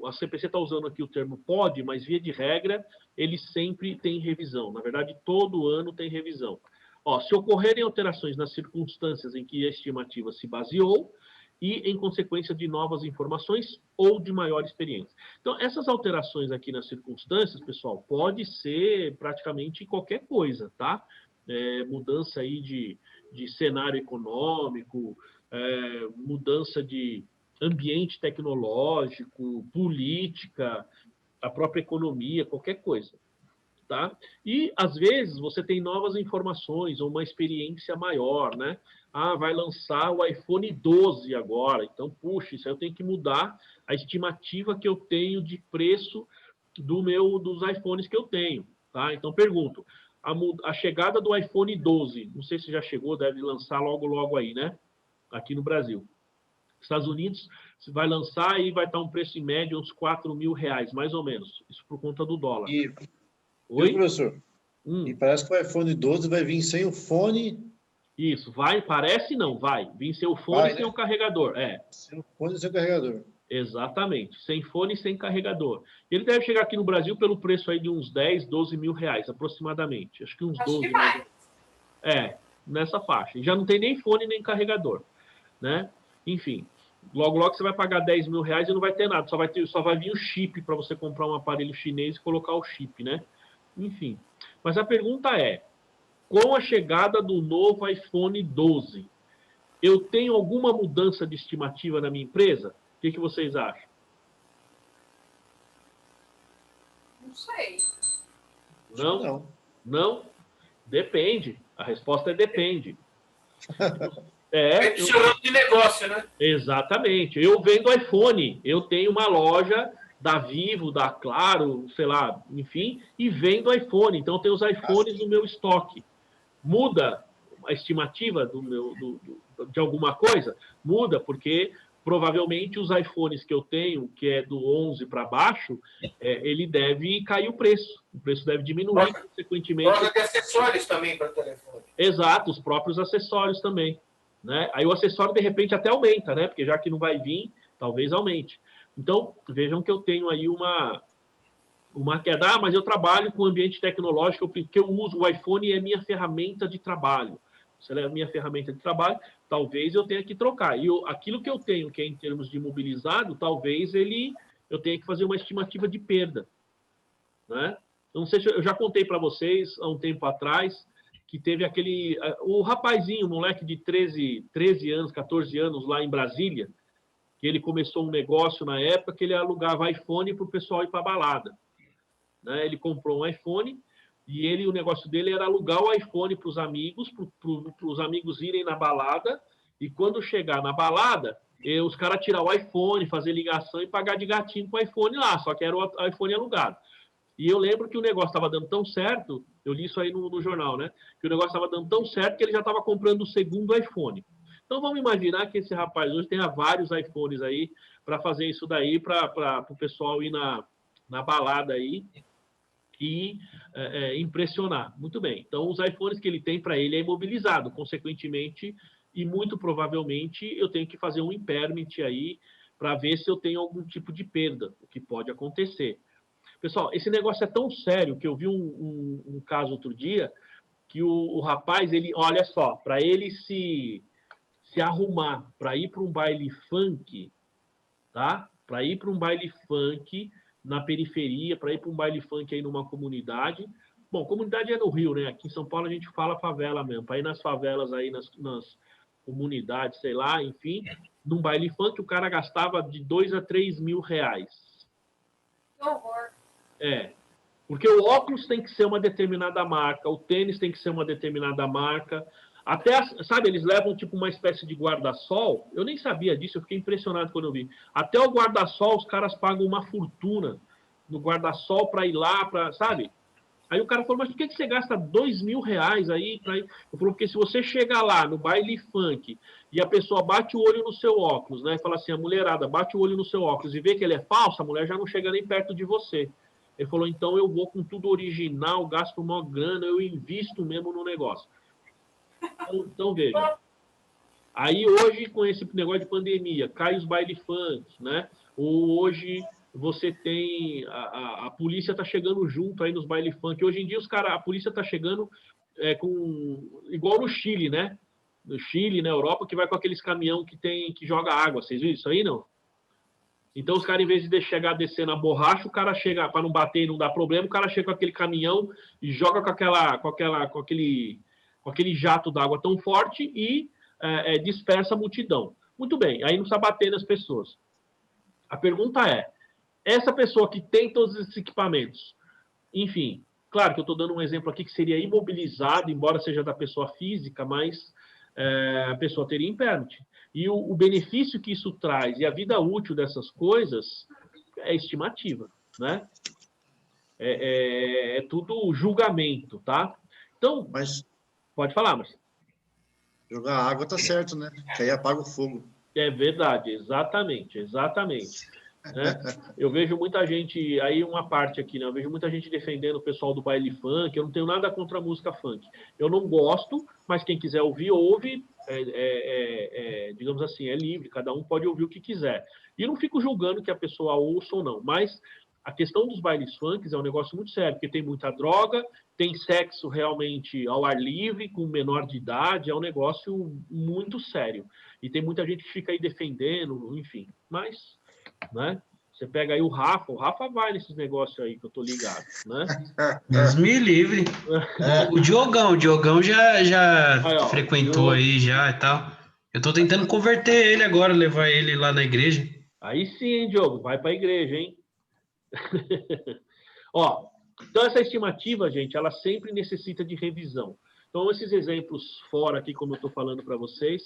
a CPC está usando aqui o termo pode, mas, via de regra, ele sempre tem revisão. Na verdade, todo ano tem revisão. Ó, se ocorrerem alterações nas circunstâncias em que a estimativa se baseou, e em consequência de novas informações ou de maior experiência. Então, essas alterações aqui nas circunstâncias, pessoal, pode ser praticamente qualquer coisa, tá? Mudança aí de cenário econômico, mudança de ambiente tecnológico, política, a própria economia, qualquer coisa. Tá? E, às vezes, você tem novas informações ou uma experiência maior, né? Ah, vai lançar o iPhone 12 agora. Então, puxa, isso aí eu tenho que mudar a estimativa que eu tenho de preço dos iPhones que eu tenho. Tá? Então, pergunto, a chegada do iPhone 12, não sei se já chegou, deve lançar logo aí, né? Aqui no Brasil. Estados Unidos vai lançar e vai estar um preço em média uns R$4.000, mais ou menos. Isso por conta do dólar. Oi, professor? E parece que o iPhone 12 vai vir sem o fone. Isso, parece não, vai. Vir sem o fone e sem o carregador. Sem o fone e sem o carregador. Exatamente, sem fone e sem carregador. Ele deve chegar aqui no Brasil pelo preço aí de uns 10, 12 mil reais, aproximadamente. Acho que uns 12. Que mais. Nessa faixa. E já não tem nem fone nem carregador, né? Enfim, logo você vai pagar 10 mil reais e não vai ter nada. Só vai vir o chip para você comprar um aparelho chinês e colocar o chip, né? Enfim. Mas a pergunta é, com a chegada do novo iPhone 12, eu tenho alguma mudança de estimativa na minha empresa? O que vocês acham? Não sei. Não? Não? Depende. A resposta é depende. De negócio, né? Exatamente. Eu vendo iPhone. Eu tenho uma loja da Vivo, da Claro, sei lá, enfim, e vendo iPhone. Então, eu tenho os iPhones no meu estoque. Muda a estimativa de alguma coisa? Muda, porque provavelmente os iPhones que eu tenho, que é do 11 para baixo, ele deve cair o preço. O preço deve diminuir, consequentemente. Loja de acessórios também para o telefone. Exato, os próprios acessórios também. Né? Aí o acessório, de repente, até aumenta, né? Porque já que não vai vir, talvez aumente. Então, vejam que eu tenho aí uma queda. Mas eu trabalho com ambiente tecnológico, porque eu uso o iPhone e é minha ferramenta de trabalho. Se ela é a minha ferramenta de trabalho, talvez eu tenha que trocar. E aquilo que eu tenho, que é em termos de imobilizado, talvez eu tenha que fazer uma estimativa de perda. Né? Não sei se eu já contei para vocês, há um tempo atrás, que teve o rapazinho, o moleque de 13 anos, 14 anos, lá em Brasília, que ele começou um negócio na época que ele alugava iPhone para o pessoal ir para a balada. Né? Ele comprou um iPhone e o negócio dele era alugar o iPhone para os amigos, para os amigos irem na balada, e quando chegar na balada, os caras tirar o iPhone, fazer ligação e pagar de gatinho com o iPhone lá, só que era o iPhone alugado. E eu lembro que o negócio estava dando tão certo, eu li isso aí no jornal, né? Que o negócio estava dando tão certo que ele já estava comprando o segundo iPhone. Então vamos imaginar que esse rapaz hoje tenha vários iPhones aí para fazer isso daí, para o pessoal ir na balada aí e impressionar. Muito bem. Então, os iPhones que ele tem para ele é imobilizado. Consequentemente, e muito provavelmente, eu tenho que fazer um impairment aí para ver se eu tenho algum tipo de perda, o que pode acontecer. Pessoal, esse negócio é tão sério que eu vi um caso outro dia que o rapaz, ele, olha só, para ele se arrumar para ir para um baile funk, tá? Para ir para um baile funk na periferia, para ir para um baile funk aí numa comunidade. Bom, comunidade é no Rio, né? Aqui em São Paulo a gente fala favela mesmo. Para ir nas favelas aí, nas comunidades, sei lá, enfim, num baile funk o cara gastava de 2 a 3 mil reais. Que horror. Porque o óculos tem que ser uma determinada marca, o tênis tem que ser uma determinada marca. Até, sabe, eles levam tipo uma espécie de guarda-sol. Eu nem sabia disso, eu fiquei impressionado quando eu vi. Até o guarda-sol, os caras pagam uma fortuna no guarda-sol para ir lá, sabe? Aí o cara falou, mas por que você gasta 2 mil reais aí? Eu falei, porque se você chegar lá no baile funk e a pessoa bate o olho no seu óculos, né? Fala assim, a mulherada bate o olho no seu óculos e vê que ele é falso, a mulher já não chega nem perto de você. Ele falou, então eu vou com tudo original, gasto uma grana, eu invisto mesmo no negócio. Então veja. Aí hoje, com esse negócio de pandemia, cai os baile funk, né? Ou hoje você tem... A polícia está chegando junto aí nos baile funk. Hoje em dia a polícia está chegando igual no Chile, né? No Chile, na Europa, que vai com aqueles caminhão que joga água. Vocês viram isso aí, não? Então, os caras, em vez de chegar a descer na borracha, o cara chega, para não bater e não dar problema, o cara chega com aquele caminhão e joga com aquele jato d'água tão forte e dispersa a multidão. Muito bem, aí não precisa bater nas pessoas. A pergunta é, essa pessoa que tem todos esses equipamentos, enfim, claro que eu estou dando um exemplo aqui que seria imobilizado, embora seja da pessoa física, mas a pessoa teria impairment. E o benefício que isso traz e a vida útil dessas coisas é estimativa, né? É tudo julgamento, tá? Então, pode falar, mas... Jogar água tá certo, né? Que aí apaga o fogo. É verdade, exatamente. Né? Eu vejo muita gente, aí uma parte aqui, né? Eu vejo muita gente defendendo o pessoal do baile funk. Eu não tenho nada contra a música funk. Eu não gosto, mas quem quiser ouvir, ouve. Digamos assim, é livre, cada um pode ouvir o que quiser. E eu não fico julgando que a pessoa ouça ou não, mas a questão dos bailes funks é um negócio muito sério, porque tem muita droga, tem sexo realmente ao ar livre, com menor de idade, é um negócio muito sério. E tem muita gente que fica aí defendendo, enfim. Mas, né? Você pega aí o Rafa vai nesses negócios aí que eu tô ligado, né? Deus me livre. O Diogão já aí, frequentou aí já e tal. Eu tô tentando converter ele agora, levar ele lá na igreja. Aí sim, hein, Diogo? Vai pra igreja, hein? Ó, então essa estimativa, gente, ela sempre necessita de revisão. Então, esses exemplos fora aqui, como eu estou falando para vocês,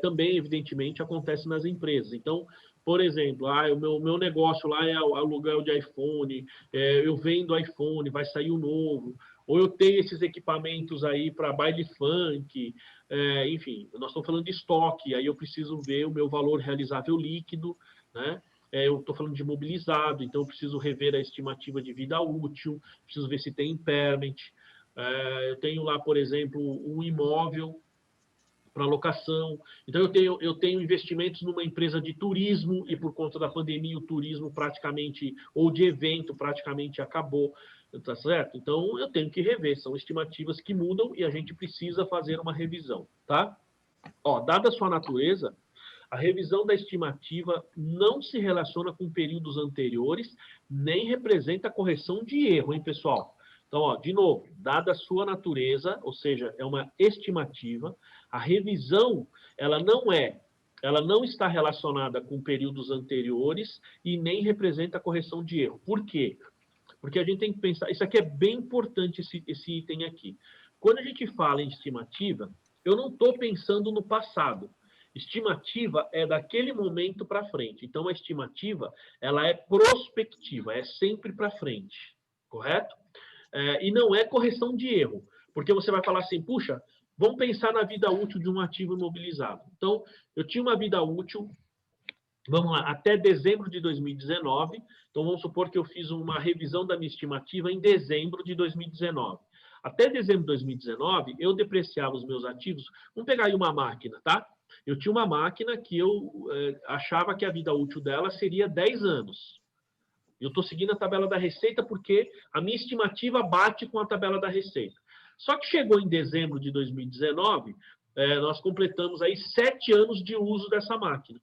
também, evidentemente, acontece nas empresas. Então, por exemplo, o meu negócio lá é aluguel de iPhone, eu vendo iPhone, vai sair o novo, ou eu tenho esses equipamentos aí para baile funk, enfim, nós estamos falando de estoque, aí eu preciso ver o meu valor realizável líquido, né? Eu estou falando de imobilizado, então eu preciso rever a estimativa de vida útil, preciso ver se tem impairment. Eu tenho lá, por exemplo, um imóvel para locação. Então, eu tenho investimentos numa empresa de turismo e, por conta da pandemia, o turismo praticamente, ou de evento, praticamente acabou. Tá certo? Então, eu tenho que rever. São estimativas que mudam e a gente precisa fazer uma revisão, tá? Ó, dada a sua natureza, a revisão da estimativa não se relaciona com períodos anteriores, nem representa recorreção de erro, hein, pessoal? Então, ó, de novo, dada a sua natureza, ou seja, é uma estimativa, a revisão, ela não está relacionada com períodos anteriores e nem representa correção de erro. Por quê? Porque a gente tem que pensar, isso aqui é bem importante, esse item aqui. Quando a gente fala em estimativa, eu não estou pensando no passado. Estimativa é daquele momento para frente. Então, a estimativa, ela é prospectiva, é sempre para frente, correto? E não é correção de erro, porque você vai falar assim, puxa, vamos pensar na vida útil de um ativo imobilizado. Então, eu tinha uma vida útil Vamos lá, até dezembro de 2019. Então, vamos supor que eu fiz uma revisão da minha estimativa em dezembro de 2019. Até dezembro de 2019, eu depreciava os meus ativos. Vamos pegar aí uma máquina, tá? Eu tinha uma máquina que eu achava que a vida útil dela seria 10 anos. Eu estou seguindo a tabela da receita porque a minha estimativa bate com a tabela da receita. Só que chegou em dezembro de 2019, nós completamos aí 7 anos de uso dessa máquina.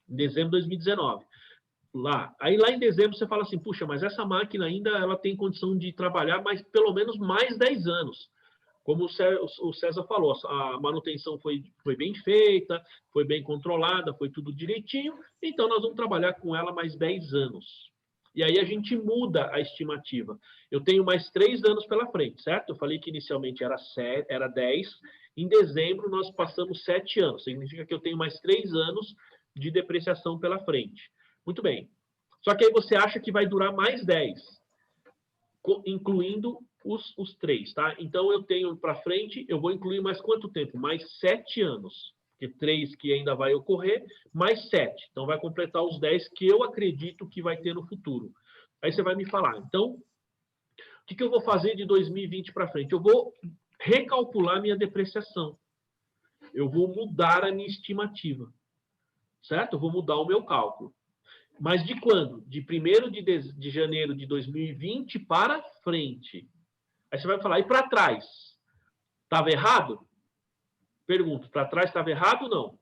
Em dezembro de 2019. Aí lá em dezembro você fala assim, puxa, mas essa máquina ainda ela tem condição de trabalhar pelo menos mais 10 anos. Como o César falou, a manutenção foi bem feita, foi bem controlada, foi tudo direitinho, então nós vamos trabalhar com ela mais 10 anos. E aí a gente muda a estimativa. Eu tenho mais 3 anos pela frente, certo? Eu falei que inicialmente era 10, em dezembro nós passamos 7 anos, significa que eu tenho mais 3 anos de depreciação pela frente. Muito bem. Só que aí você acha que vai durar mais 10, incluindo os 3, tá? Então, eu tenho para frente, eu vou incluir mais quanto tempo? Mais 7 anos. Porque 3 que ainda vai ocorrer, mais 7. Então, vai completar os 10 que eu acredito que vai ter no futuro. Aí você vai me falar, então, o que eu vou fazer de 2020 para frente? Eu vou recalcular minha depreciação. Eu vou mudar a minha estimativa. Certo? Eu vou mudar o meu cálculo. Mas de quando? De 1º de janeiro de 2020 para frente. Aí você vai falar, e para trás? Estava errado? Pergunto, para trás estava errado ou não?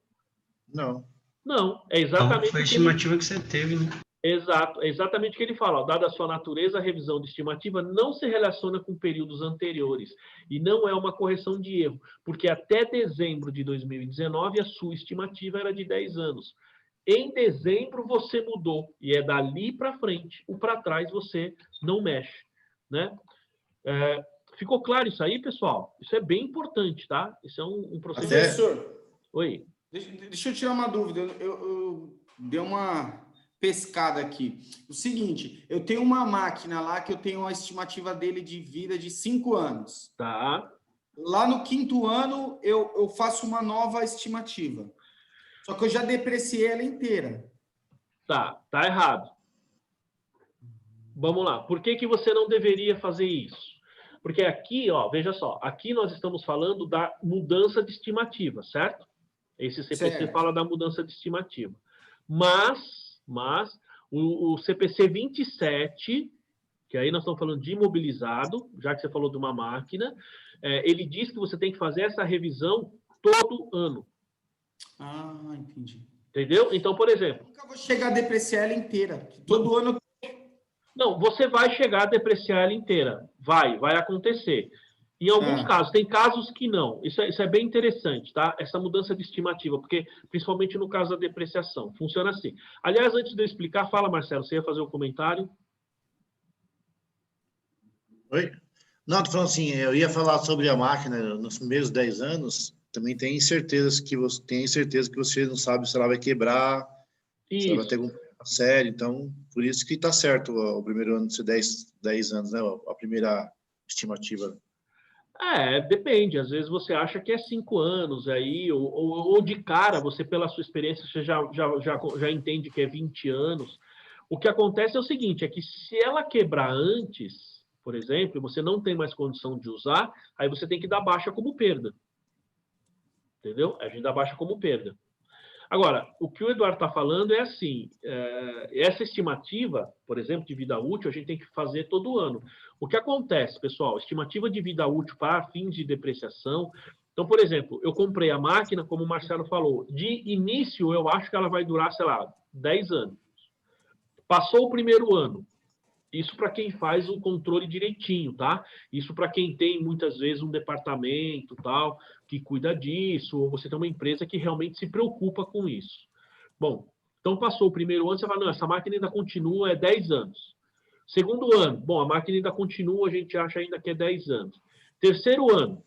Não. Não, é exatamente... Então, foi a estimativa que você teve, né? Exato, é exatamente o que ele fala. Ó, dada a sua natureza, a revisão de estimativa não se relaciona com períodos anteriores e não é uma correção de erro, porque até dezembro de 2019 a sua estimativa era de 10 anos. Em dezembro você mudou e é dali para frente. O para trás você não mexe, né? Ficou claro isso aí, pessoal? Isso é bem importante, tá? Isso é um procedimento. Professor, oi. Deixa eu tirar uma dúvida. Eu dei uma pescada aqui. O seguinte, eu tenho uma máquina lá que eu tenho uma estimativa dele de vida de 5 anos. Tá. Lá no 5º ano, eu faço uma nova estimativa. Só que eu já depreciei ela inteira. Tá errado. Vamos lá. Por que você não deveria fazer isso? Porque aqui, ó, veja só, aqui nós estamos falando da mudança de estimativa, certo? Esse CPC fala da mudança de estimativa. Mas o CPC 27, que aí nós estamos falando de imobilizado, já que você falou de uma máquina, ele diz que você tem que fazer essa revisão todo ano. Ah, entendi. Entendeu? Então, por exemplo... Nunca vou chegar a depreciar ela inteira. Todo ano... Não, você vai chegar a depreciar ela inteira. Vai acontecer. Em alguns casos, tem casos que não. Isso é bem interessante, tá? Essa mudança de estimativa, porque principalmente no caso da depreciação, funciona assim. Aliás, antes de eu explicar, fala, Marcelo, você ia fazer um comentário? Oi? Não, tô falando assim, eu ia falar sobre a máquina nos primeiros 10 anos, também tem incertezas que você não sabe se ela vai quebrar, se ela vai ter algum problema sério, então, por isso que está certo o primeiro ano de ser 10 anos, né? A primeira estimativa. Depende. Às vezes você acha que é 5 anos aí, ou de cara, você, pela sua experiência, você já entende que é 20 anos. O que acontece é o seguinte, é que se ela quebrar antes, por exemplo, você não tem mais condição de usar, aí você tem que dar baixa como perda. Entendeu? A gente dá baixa como perda. Agora, o que o Eduardo está falando é assim, essa estimativa, por exemplo, de vida útil, a gente tem que fazer todo ano. O que acontece, pessoal, estimativa de vida útil para fins de depreciação. Então, por exemplo, eu comprei a máquina, como o Marcelo falou, de início eu acho que ela vai durar, sei lá, 10 anos. Passou o primeiro ano. Isso para quem faz o controle direitinho, tá? Isso para quem tem, muitas vezes, um departamento, tal, que cuida disso, ou você tem uma empresa que realmente se preocupa com isso. Bom, então passou o primeiro ano, você fala, não, essa máquina ainda continua, é 10 anos. Segundo ano, bom, a máquina ainda continua, a gente acha ainda que é 10 anos. Terceiro ano,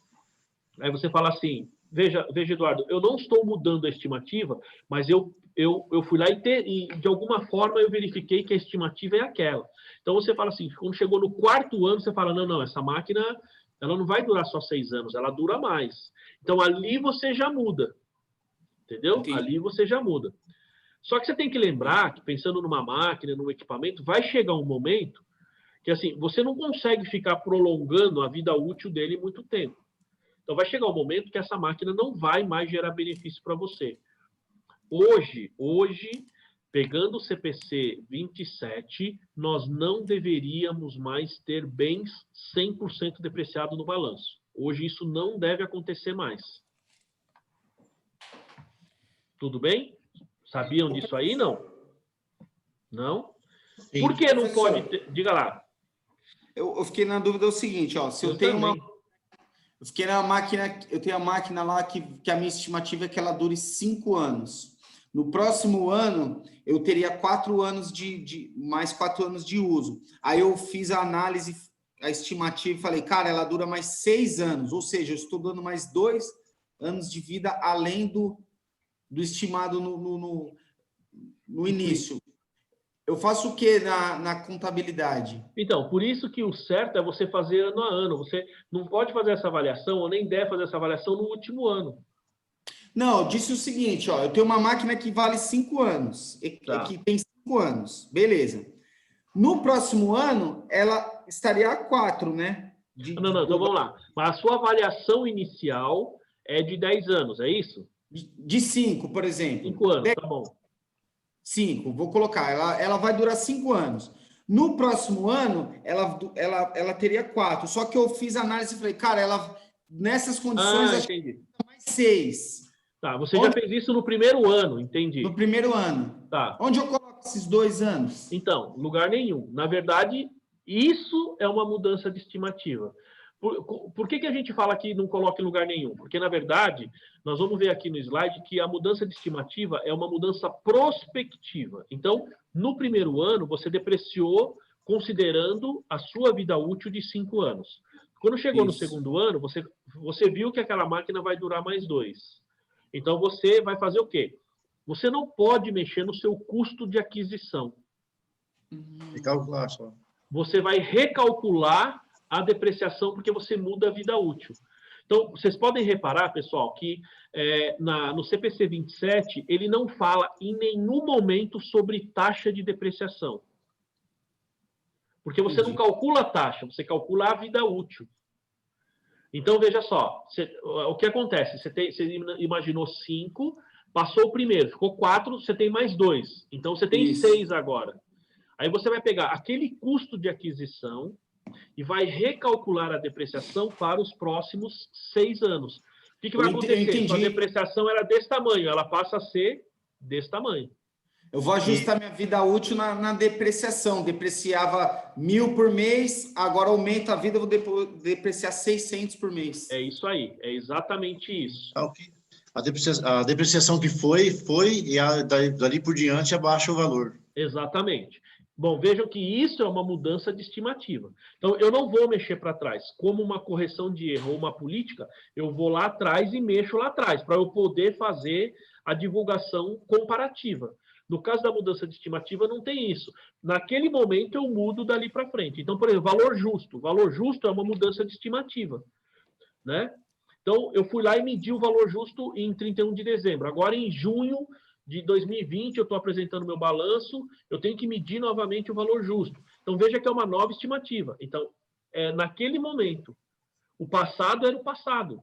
aí você fala assim, veja, Eduardo, eu não estou mudando a estimativa, mas eu fui lá e de alguma forma eu verifiquei que a estimativa é aquela. Então você fala assim, quando chegou no 4º ano, você fala, não, essa máquina ela não vai durar só 6 anos, ela dura mais. Então ali você já muda, entendeu? Entendi. Ali você já muda. Só que você tem que lembrar que, pensando numa máquina, num equipamento, vai chegar um momento que assim, você não consegue ficar prolongando a vida útil dele muito tempo. Então, vai chegar um momento que essa máquina não vai mais gerar benefício para você. Hoje, pegando o CPC 27, nós não deveríamos mais ter bens 100% depreciados no balanço. Hoje, isso não deve acontecer mais. Tudo bem? Sabiam disso aí, não? Não? Sim. Por que não pode ter? Diga lá. Eu fiquei na dúvida o seguinte, ó, se eu tenho também. Eu fiquei na máquina, eu tenho a máquina lá que a minha estimativa é que ela dure 5 anos. No próximo ano, eu teria 4 anos mais 4 anos de uso. Aí eu fiz a análise, a estimativa, e falei, cara, ela dura mais 6 anos, ou seja, eu estou dando mais 2 anos de vida além do estimado no início. Eu faço o que na contabilidade? Então, por isso que o certo é você fazer ano a ano. Você não pode fazer essa avaliação, ou nem deve fazer essa avaliação no último ano. Não, eu disse o seguinte, ó, eu tenho uma máquina que vale 5 anos, que tem 5 anos, beleza. No próximo ano, ela estaria a 4, né? Não, então vamos lá. Mas a sua avaliação inicial é de 10 anos, é isso? De 5, por exemplo. 5 anos, tá bom. 5, vou colocar. Ela vai durar 5 anos. No próximo ano, ela teria 4. Só que eu fiz análise e falei, cara, ela nessas condições acho entendi. Que mais 6. Tá, você já fez isso no primeiro ano, entendi. No primeiro ano. Tá. Onde eu coloco esses 2 anos? Então, lugar nenhum. Na verdade, isso é uma mudança de estimativa. Por que a gente fala que não coloca em lugar nenhum? Porque, na verdade, nós vamos ver aqui no slide que a mudança de estimativa é uma mudança prospectiva. Então, no primeiro ano, você depreciou considerando a sua vida útil de 5 anos. Quando chegou no segundo ano, você viu que aquela máquina vai durar mais 2. Então, você vai fazer o quê? Você não pode mexer no seu custo de aquisição. Recalcular só. Você vai recalcular a depreciação porque você muda a vida útil. Então, vocês podem reparar, pessoal, que no CPC 27, ele não fala em nenhum momento sobre taxa de depreciação. Porque você não calcula a taxa, você calcula a vida útil. Então, veja só, o que acontece? Você imaginou 5, passou o primeiro, ficou 4, você tem mais 2. Então, você tem 6 agora. Aí você vai pegar aquele custo de aquisição e vai recalcular a depreciação para os próximos 6 anos. O que vai acontecer? Se a depreciação era desse tamanho, ela passa a ser desse tamanho. Eu vou ajustar minha vida útil na depreciação. Depreciava 1.000 por mês, agora aumenta a vida, eu vou depreciar 600 por mês. É isso aí, é exatamente isso. A depreciação que foi e dali por diante abaixa o valor. Exatamente. Bom, vejam que isso é uma mudança de estimativa. Então, eu não vou mexer para trás. Como uma correção de erro ou uma política, eu vou lá atrás e mexo lá atrás, para eu poder fazer a divulgação comparativa. No caso da mudança de estimativa, não tem isso. Naquele momento, eu mudo dali para frente. Então, por exemplo, valor justo. Valor justo é uma mudança de estimativa, né? Então, eu fui lá e medi o valor justo em 31 de dezembro. Agora, em junho de 2020, eu estou apresentando meu balanço, eu tenho que medir novamente o valor justo. Então, veja que é uma nova estimativa. Então, naquele momento, o passado era o passado.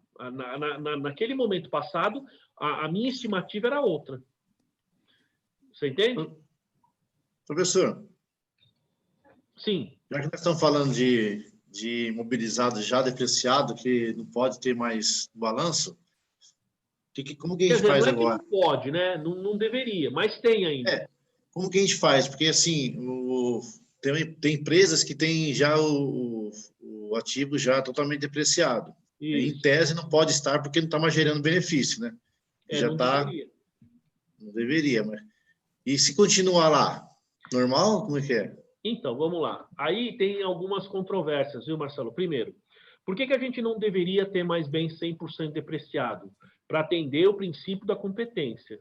Naquele momento passado, a minha estimativa era outra. Você entende? Professor. Sim. Já que nós estamos falando de imobilizado já depreciado, que não pode ter mais balanço, como que a gente faz agora? Não pode, né? Não deveria, mas tem ainda. Como que a gente faz? Porque, assim, tem empresas que têm já o ativo já totalmente depreciado. Isso. Em tese, não pode estar porque não está mais gerando benefício, né? Já está... Não deveria, mas... E se continuar lá? Normal? Como é que é? Então, vamos lá. Aí tem algumas controvérsias, viu, Marcelo? Primeiro, por que a gente não deveria ter mais bem 100% depreciado? Para atender o princípio da competência,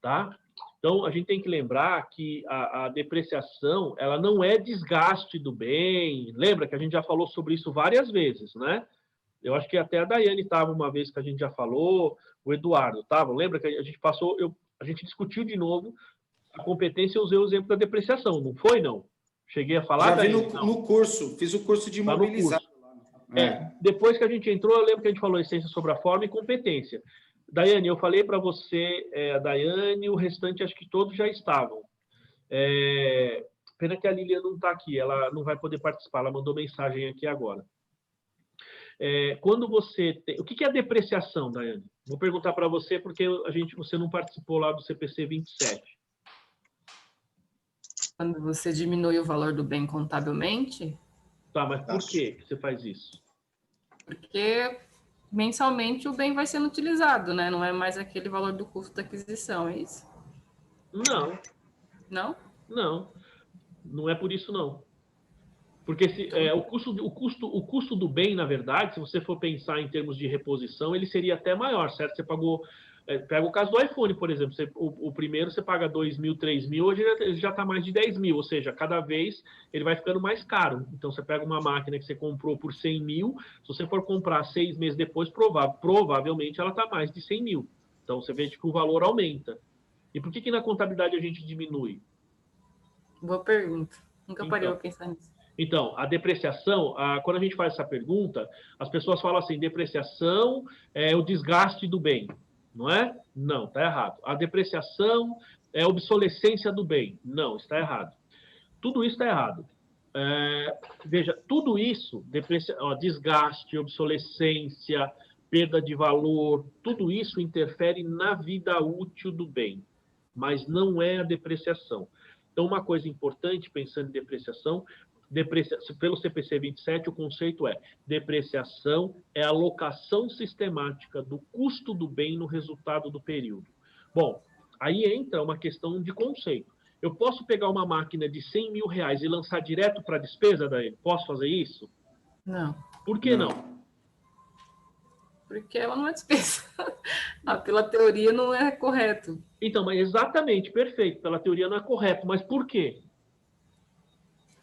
tá? Então, a gente tem que lembrar que a depreciação, ela não é desgaste do bem. Lembra que a gente já falou sobre isso várias vezes, né? Eu acho que até a Daiane estava uma vez que a gente já falou, o Eduardo estava. Lembra que a gente passou, a gente discutiu de novo A competência eu usei o exemplo da depreciação, não foi, não? Cheguei a falar? Já vi no curso, fiz o curso de imobilizar. Depois que a gente entrou, eu lembro que a gente falou essência sobre a forma e competência. Daiane, eu falei para você, a Daiane, o restante acho que todos já estavam. Pena que a Lilian não está aqui, ela não vai poder participar, ela mandou mensagem aqui agora. Quando você tem... O que é a depreciação, Daiane? Vou perguntar para você, porque você não participou lá do CPC 27. Quando você diminui o valor do bem contabilmente... Tá, mas por que você faz isso? Porque mensalmente o bem vai sendo utilizado, né? Não é mais aquele valor do custo da aquisição, é isso? Não. Não? Não. Não é por isso, não. Porque o custo do bem, na verdade, se você for pensar em termos de reposição, ele seria até maior, certo? Você pagou... Pega o caso do iPhone, por exemplo. O primeiro você paga 2 mil, 3 mil, hoje ele já está mais de 10 mil, ou seja, cada vez ele vai ficando mais caro. Então, você pega uma máquina que você comprou por 100 mil, se você for comprar 6 meses depois, provavelmente ela está mais de 100 mil. Então, você vê que o valor aumenta. E por que na contabilidade a gente diminui? Boa pergunta. Nunca parei para pensar nisso. Então, a depreciação, quando a gente faz essa pergunta, as pessoas falam assim, depreciação é o desgaste do bem. Não é? Não, está errado. A depreciação é obsolescência do bem. Não, está errado. Tudo isso está errado. Veja, tudo isso, desgaste, obsolescência, perda de valor, tudo isso interfere na vida útil do bem, mas não é a depreciação. Então, uma coisa importante, pensando em depreciação, pelo CPC 27, o conceito é: depreciação é a alocação sistemática do custo do bem no resultado do período. Bom, aí entra uma questão de conceito. Eu posso pegar uma máquina de 100 mil reais e lançar direto para a despesa, Daí? Posso fazer isso? Não. Por que não? Porque ela não é despesa. Pela teoria não é correto. Então, mas exatamente, perfeito. Pela teoria não é correto, mas por quê?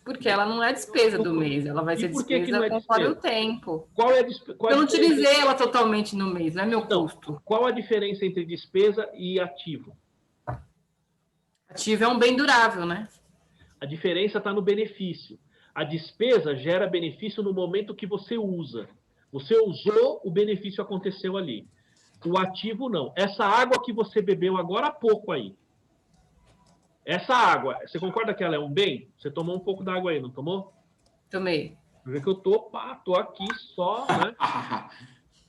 Porque ela não é despesa do mês, ela vai ser despesa conforme o tempo. Eu não utilizei ela totalmente no mês, não é meu custo. Qual a diferença entre despesa e ativo? Ativo é um bem durável, né? A diferença está no benefício. A despesa gera benefício no momento que você usa. Você usou, o benefício aconteceu ali. O ativo não. Essa água que você bebeu agora há pouco aí, essa água, você concorda que ela é um bem? Você tomou um pouco d'água aí, não tomou? Tomei. Vê que eu tô aqui só, né?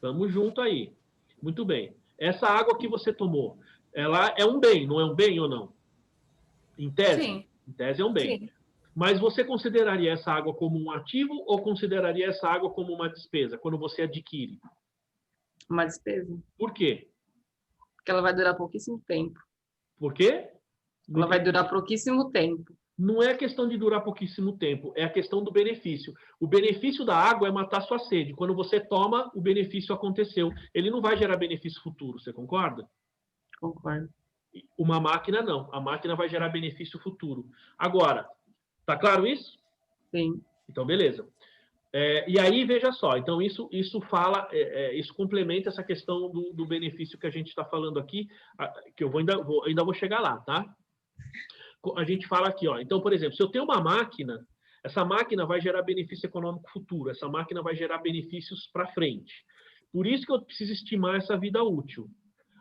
Tamo junto aí. Muito bem. Essa água que você tomou, ela é um bem, não é um bem ou não? Em tese? Sim. Em tese é um bem. Sim. Mas você consideraria essa água como um ativo ou consideraria essa água como uma despesa, quando você adquire? Uma despesa. Por quê? Porque ela vai durar pouquíssimo tempo. Por quê? Ela vai durar pouquíssimo tempo. Não é a questão de durar pouquíssimo tempo, é a questão do benefício. O benefício da água é matar sua sede. Quando você toma, o benefício aconteceu. Ele não vai gerar benefício futuro, você concorda? Concordo. Uma máquina não. A máquina vai gerar benefício futuro. Agora, tá claro isso? Sim. Então, beleza. E aí, veja só. Então, isso fala, isso complementa essa questão do benefício que a gente está falando aqui, que eu ainda vou chegar lá, tá? A gente fala aqui, ó. Então, por exemplo, se eu tenho uma máquina, essa máquina vai gerar benefício econômico futuro, essa máquina vai gerar benefícios para frente. Por isso que eu preciso estimar essa vida útil.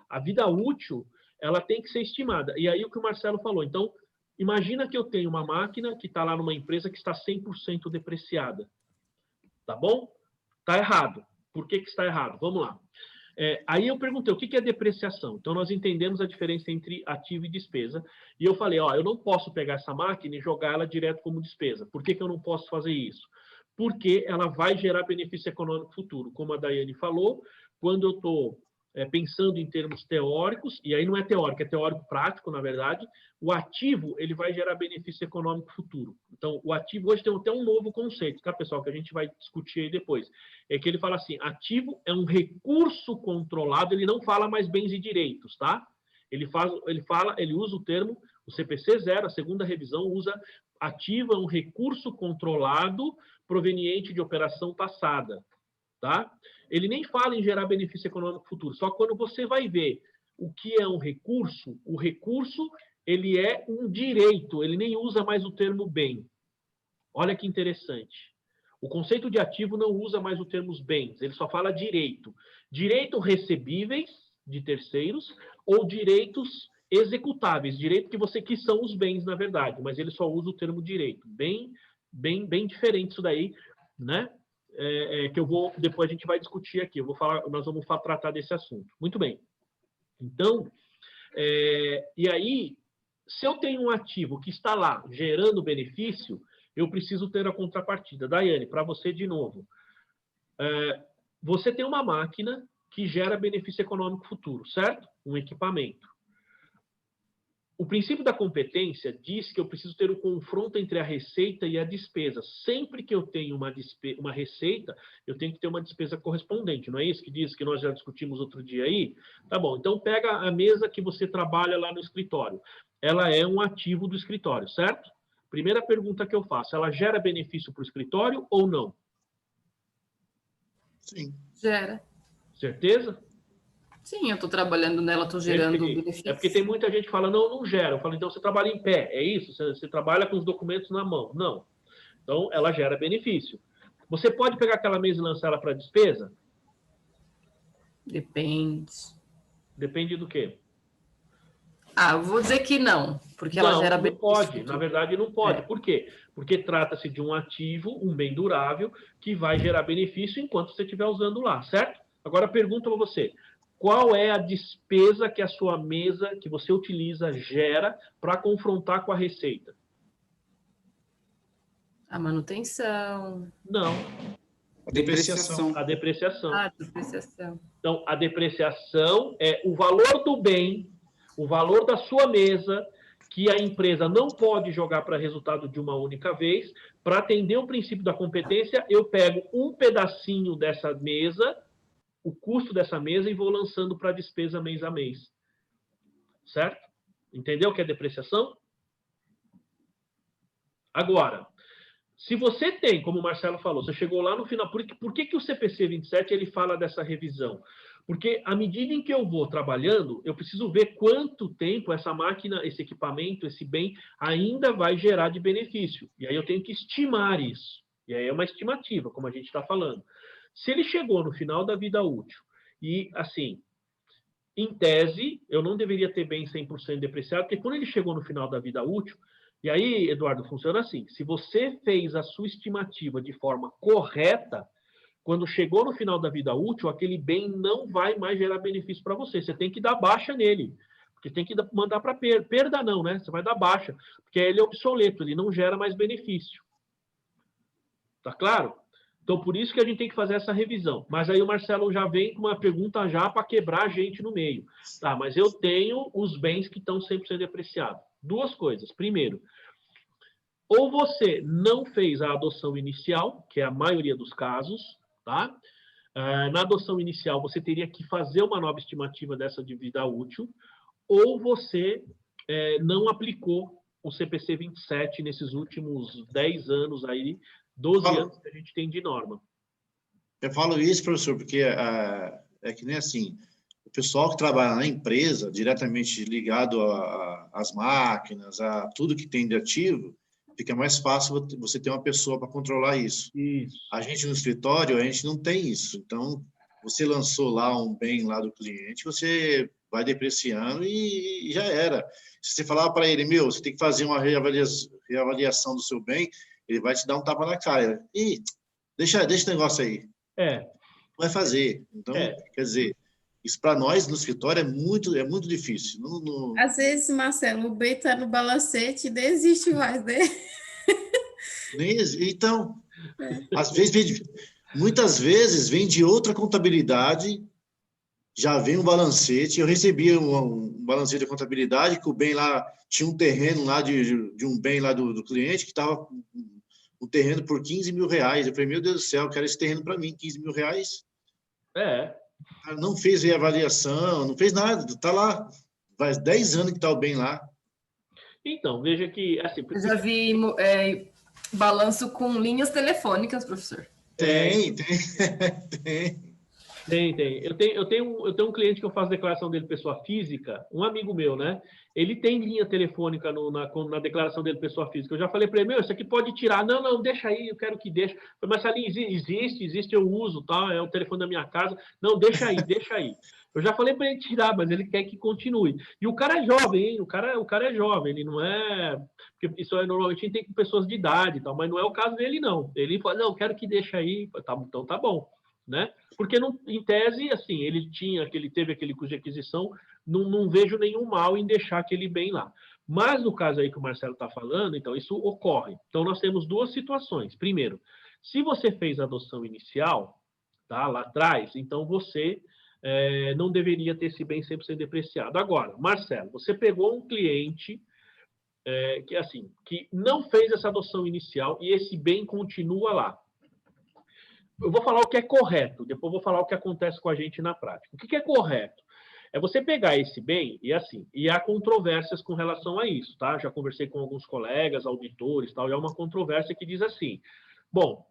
A vida útil, ela tem que ser estimada. E aí o que o Marcelo falou. Então, imagina que eu tenho uma máquina que está lá numa empresa que está 100% depreciada. Tá bom? Está errado. Por que está errado? Vamos lá. Aí eu perguntei, o que é depreciação? Então, nós entendemos a diferença entre ativo e despesa. E eu falei, ó, eu não posso pegar essa máquina e jogar ela direto como despesa. Por que eu não posso fazer isso? Porque ela vai gerar benefício econômico futuro. Como a Daiane falou, quando eu estou pensando em termos teóricos, e aí não é teórico, é teórico prático, na verdade, o ativo ele vai gerar benefício econômico futuro. Então, o ativo hoje tem até um novo conceito, tá, pessoal, que a gente vai discutir aí depois. É que ele fala assim, ativo é um recurso controlado, ele não fala mais bens e direitos, tá? Ele usa o termo, o CPC 0, a segunda revisão, usa ativo é um recurso controlado proveniente de operação passada. Tá? Ele nem fala em gerar benefício econômico futuro, só quando você vai ver o que é um recurso, o recurso ele é um direito, ele nem usa mais o termo bem. Olha que interessante. O conceito de ativo não usa mais o termo bens, ele só fala direito. Direito recebíveis de terceiros ou direitos executáveis, direito que são os bens, na verdade, mas ele só usa o termo direito. Bem diferente isso daí, né? Que eu vou, depois a gente vai discutir aqui, nós vamos tratar desse assunto. Muito bem. Então, e aí, se eu tenho um ativo que está lá gerando benefício, eu preciso ter a contrapartida. Daiane, para você de novo. Você tem uma máquina que gera benefício econômico futuro, certo? Um equipamento. O princípio da competência diz que eu preciso ter um confronto entre a receita e a despesa. Sempre que eu tenho uma receita, eu tenho que ter uma despesa correspondente. Não é isso que diz que nós já discutimos outro dia aí? Tá bom, então pega a mesa que você trabalha lá no escritório. Ela é um ativo do escritório, certo? Primeira pergunta que eu faço, ela gera benefício para o escritório ou não? Sim. Gera. Certeza? Sim, eu estou trabalhando nela, estou gerando benefício. É porque tem muita gente que fala, não gera. Eu falo, então você trabalha em pé, é isso? Você trabalha com os documentos na mão. Não. Então, ela gera benefício. Você pode pegar aquela mesa e lançar ela para despesa? Depende. Depende do quê? Eu vou dizer que não, porque ela gera benefício. Não pode, na verdade não pode. Por quê? Porque trata-se de um ativo, um bem durável, que vai gerar benefício enquanto você estiver usando lá, certo? Agora, pergunto para você. Qual é a despesa que a sua mesa, que você utiliza, gera para confrontar com a receita? A manutenção. Não. A depreciação. A depreciação. A depreciação. Então, a depreciação é o valor do bem, o valor da sua mesa, que a empresa não pode jogar para resultado de uma única vez. Para atender o princípio da competência, eu pego um pedacinho dessa mesa, o custo dessa mesa, e vou lançando para despesa mês a mês. Certo? Entendeu o que é depreciação? Agora, se você tem, como o Marcelo falou, você chegou lá no final, por que o CPC 27 ele fala dessa revisão? Porque à medida em que eu vou trabalhando, eu preciso ver quanto tempo essa máquina, esse equipamento, esse bem ainda vai gerar de benefício. E aí eu tenho que estimar isso. E aí é uma estimativa, como a gente está falando. Se ele chegou no final da vida útil e, assim, em tese, eu não deveria ter bem 100% depreciado, porque quando ele chegou no final da vida útil, e aí, Eduardo, funciona assim, se você fez a sua estimativa de forma correta, quando chegou no final da vida útil, aquele bem não vai mais gerar benefício para você, você tem que dar baixa nele, porque tem que mandar para perda não, né? Você vai dar baixa, porque ele é obsoleto, ele não gera mais benefício. Tá claro? Então, por isso que a gente tem que fazer essa revisão. Mas aí o Marcelo já vem com uma pergunta já para quebrar a gente no meio. Tá, mas eu tenho os bens que estão 100% depreciados. Duas coisas. Primeiro, ou você não fez a adoção inicial, que é a maioria dos casos, tá? Na adoção inicial, você teria que fazer uma nova estimativa dessa de vida útil, ou você não aplicou o CPC 27 nesses últimos 10 anos aí, 12 anos que a gente tem de norma. Eu falo isso, professor, porque é que nem assim, o pessoal que trabalha na empresa, diretamente ligado às máquinas, a tudo que tem de ativo, fica mais fácil você ter uma pessoa para controlar isso. A gente no escritório, a gente não tem isso. Então, você lançou lá um bem lá do cliente, você vai depreciando e já era. Se você falar para ele, você tem que fazer uma reavaliação do seu bem, ele vai te dar um tapa na cara. Ih, deixa esse negócio aí. Vai fazer. Então, quer dizer, isso para nós no escritório é muito difícil. Às vezes, Marcelo, o bem está no balancete e nem existe mais, né? Então, às vezes, muitas vezes vem de outra contabilidade, já vem um balancete. Eu recebi um balancete de contabilidade, que o bem lá tinha um terreno lá de um bem lá do cliente que estava um terreno por 15 mil reais. Eu falei, meu Deus do céu, eu quero esse terreno para mim, 15 mil reais. Não fez reavaliação, não fez nada, está lá. Faz 10 anos que está o bem lá. Então, veja que... Assim, eu já vi balanço com linhas telefônicas, professor. Tem. Tem. Eu tenho um cliente que eu faço declaração dele pessoa física, um amigo meu, né? Ele tem linha telefônica na declaração dele pessoa física. Eu já falei para ele, meu, isso aqui pode tirar. Não, deixa aí, eu quero que deixe. Mas essa linha existe, eu uso, tá? É o telefone da minha casa. Não, deixa aí. Eu já falei para ele tirar, mas ele quer que continue. E o cara é jovem, hein? O cara é jovem, ele não é... Porque isso normalmente tem com pessoas de idade e tal, mas não é o caso dele, não. Ele fala, não, eu quero que deixe aí. Então tá bom, né? Porque, em tese, assim, ele teve aquele custo de aquisição, não vejo nenhum mal em deixar aquele bem lá. Mas, no caso aí que o Marcelo está falando, então, isso ocorre. Então, nós temos duas situações. Primeiro, se você fez a adoção inicial, tá, lá atrás, então você não deveria ter esse bem 100% depreciado. Agora, Marcelo, você pegou um cliente que não fez essa adoção inicial e esse bem continua lá. Eu vou falar o que é correto, depois vou falar o que acontece com a gente na prática. O que é correto? É você pegar esse bem e há controvérsias com relação a isso, tá? Já conversei com alguns colegas, auditores, tal, e há uma controvérsia que diz assim, bom,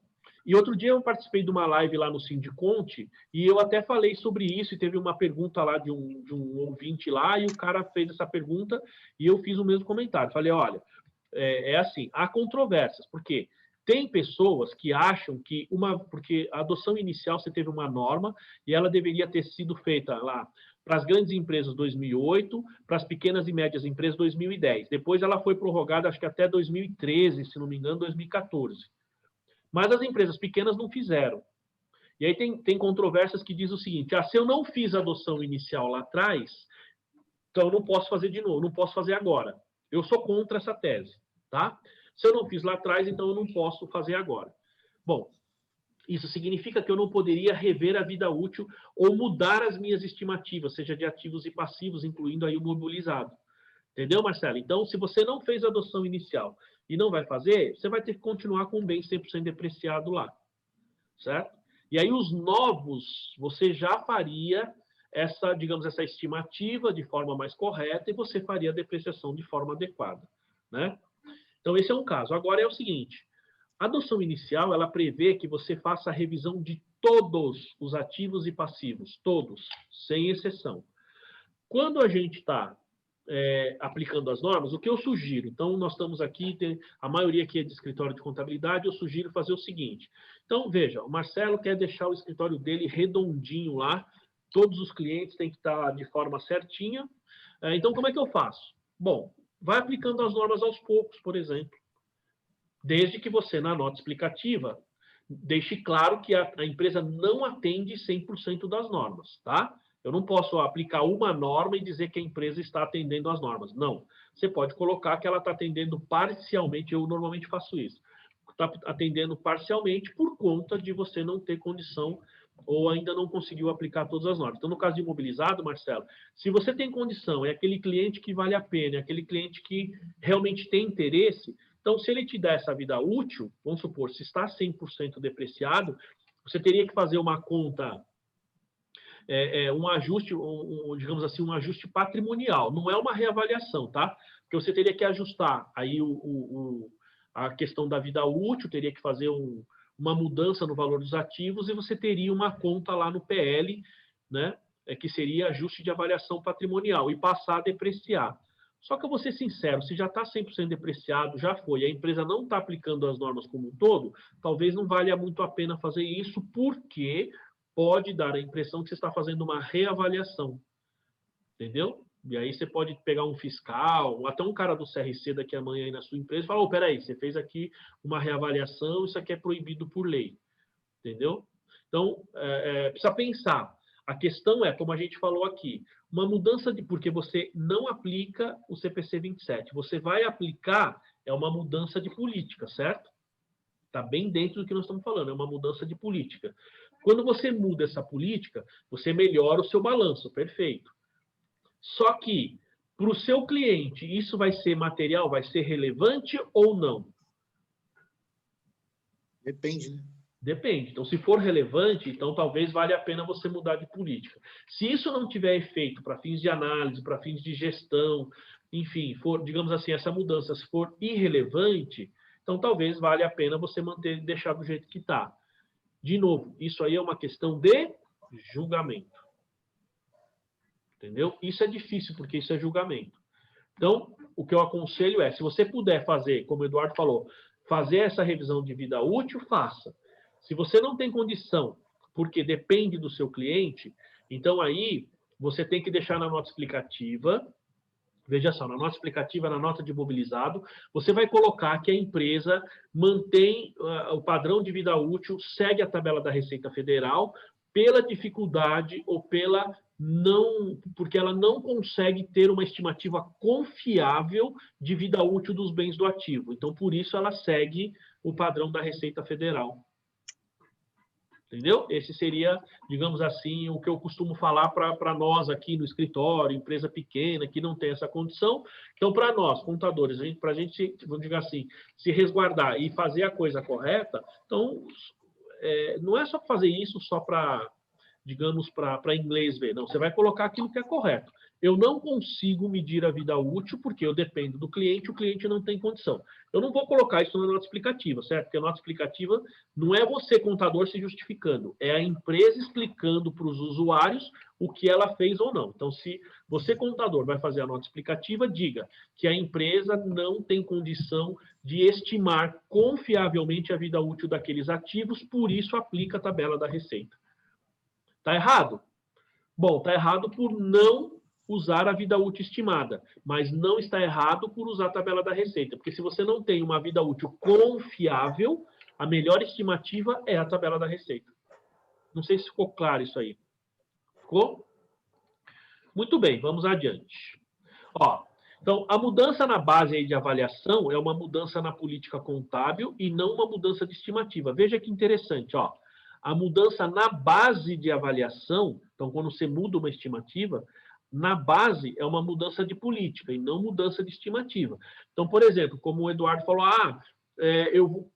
e outro dia eu participei de uma live lá no Sindiconte e eu até falei sobre isso e teve uma pergunta lá de um ouvinte lá e o cara fez essa pergunta e eu fiz o mesmo comentário. Falei, olha, assim, há controvérsias, por quê? Tem pessoas que acham que porque a adoção inicial você teve uma norma e ela deveria ter sido feita lá para as grandes empresas 2008, para as pequenas e médias empresas 2010. Depois ela foi prorrogada, acho que até 2013, se não me engano, 2014. Mas as empresas pequenas não fizeram. E aí tem controvérsias que dizem o seguinte, se eu não fiz a adoção inicial lá atrás, então eu não posso fazer de novo, não posso fazer agora. Eu sou contra essa tese, tá? Se eu não fiz lá atrás, então eu não posso fazer agora. Bom, isso significa que eu não poderia rever a vida útil ou mudar as minhas estimativas, seja de ativos e passivos, incluindo aí o mobilizado. Entendeu, Marcelo? Então, se você não fez a adoção inicial e não vai fazer, você vai ter que continuar com o bem 100% depreciado lá. Certo? E aí, os novos, você já faria essa estimativa de forma mais correta e você faria a depreciação de forma adequada. Né? Então, esse é um caso. Agora é o seguinte, a adoção inicial, ela prevê que você faça a revisão de todos os ativos e passivos, todos, sem exceção. Quando a gente está aplicando as normas, o que eu sugiro? Então, nós estamos aqui, a maioria aqui é de escritório de contabilidade, eu sugiro fazer o seguinte. Então, veja, o Marcelo quer deixar o escritório dele redondinho lá, todos os clientes têm que estar de forma certinha. Então, como é que eu faço? Bom, vai aplicando as normas aos poucos, por exemplo. Desde que você, na nota explicativa, deixe claro que a empresa não atende 100% das normas, tá? Eu não posso aplicar uma norma e dizer que a empresa está atendendo às normas. Não. Você pode colocar que ela está atendendo parcialmente, eu normalmente faço isso. Está atendendo parcialmente por conta de você não ter condição ou ainda não conseguiu aplicar todas as normas. Então, no caso de imobilizado, Marcelo, se você tem condição, é aquele cliente que vale a pena, é aquele cliente que realmente tem interesse, então, se ele te der essa vida útil, vamos supor, se está 100% depreciado, você teria que fazer uma conta, um ajuste, digamos assim, um ajuste patrimonial. Não é uma reavaliação, tá? Porque você teria que ajustar aí a questão da vida útil, teria que fazer uma mudança no valor dos ativos e você teria uma conta lá no PL, né? Que seria ajuste de avaliação patrimonial e passar a depreciar. Só que eu vou ser sincero, se já está 100% depreciado, já foi, a empresa não está aplicando as normas como um todo, talvez não valha muito a pena fazer isso, porque pode dar a impressão que você está fazendo uma reavaliação. Entendeu? E aí você pode pegar um fiscal, ou até um cara do CRC daqui amanhã aí na sua empresa e falar, oh, peraí, você fez aqui uma reavaliação, isso aqui é proibido por lei. Entendeu? Então, precisa pensar. A questão é, como a gente falou aqui, uma mudança porque você não aplica o CPC 27. Você vai aplicar, uma mudança de política, certo? Está bem dentro do que nós estamos falando, é uma mudança de política. Quando você muda essa política, você melhora o seu balanço, perfeito. Só que, para o seu cliente, isso vai ser material, vai ser relevante ou não? Depende, né? Depende. Então, se for relevante, então talvez valha a pena você mudar de política. Se isso não tiver efeito para fins de análise, para fins de gestão, enfim, for, digamos assim, essa mudança, se for irrelevante, então talvez valha a pena você deixar do jeito que está. De novo, isso aí é uma questão de julgamento. Entendeu? Isso é difícil, porque isso é julgamento. Então, o que eu aconselho é, se você puder fazer, como o Eduardo falou, fazer essa revisão de vida útil, faça. Se você não tem condição, porque depende do seu cliente, então aí você tem que deixar na nota explicativa, veja só, na nota explicativa, na nota de mobilizado, você vai colocar que a empresa mantém o padrão de vida útil, segue a tabela da Receita Federal, pela dificuldade ou porque ela não consegue ter uma estimativa confiável de vida útil dos bens do ativo. Então, por isso, ela segue o padrão da Receita Federal. Entendeu? Esse seria, digamos assim, o que eu costumo falar para nós aqui no escritório, empresa pequena, que não tem essa condição. Então, para nós, contadores, para a gente, vamos dizer assim, se resguardar e fazer a coisa correta, então, não é só fazer isso só para, digamos, para inglês ver. Não, você vai colocar aquilo que é correto. Eu não consigo medir a vida útil porque eu dependo do cliente, o cliente não tem condição. Eu não vou colocar isso na nota explicativa, certo? Porque a nota explicativa não é você, contador, se justificando. É a empresa explicando para os usuários o que ela fez ou não. Então, se você, contador, vai fazer a nota explicativa, diga que a empresa não tem condição de estimar confiavelmente a vida útil daqueles ativos, por isso aplica a tabela da Receita. Está errado? Bom, está errado por não usar a vida útil estimada, mas não está errado por usar a tabela da Receita, porque se você não tem uma vida útil confiável, a melhor estimativa é a tabela da Receita. Não sei se ficou claro isso aí. Ficou? Muito bem, vamos adiante. Ó, então, a mudança na base aí de avaliação é uma mudança na política contábil e não uma mudança de estimativa. Veja que interessante, ó. A mudança na base de avaliação, então, quando você muda uma estimativa, na base é uma mudança de política e não mudança de estimativa. Então, por exemplo, como o Eduardo falou,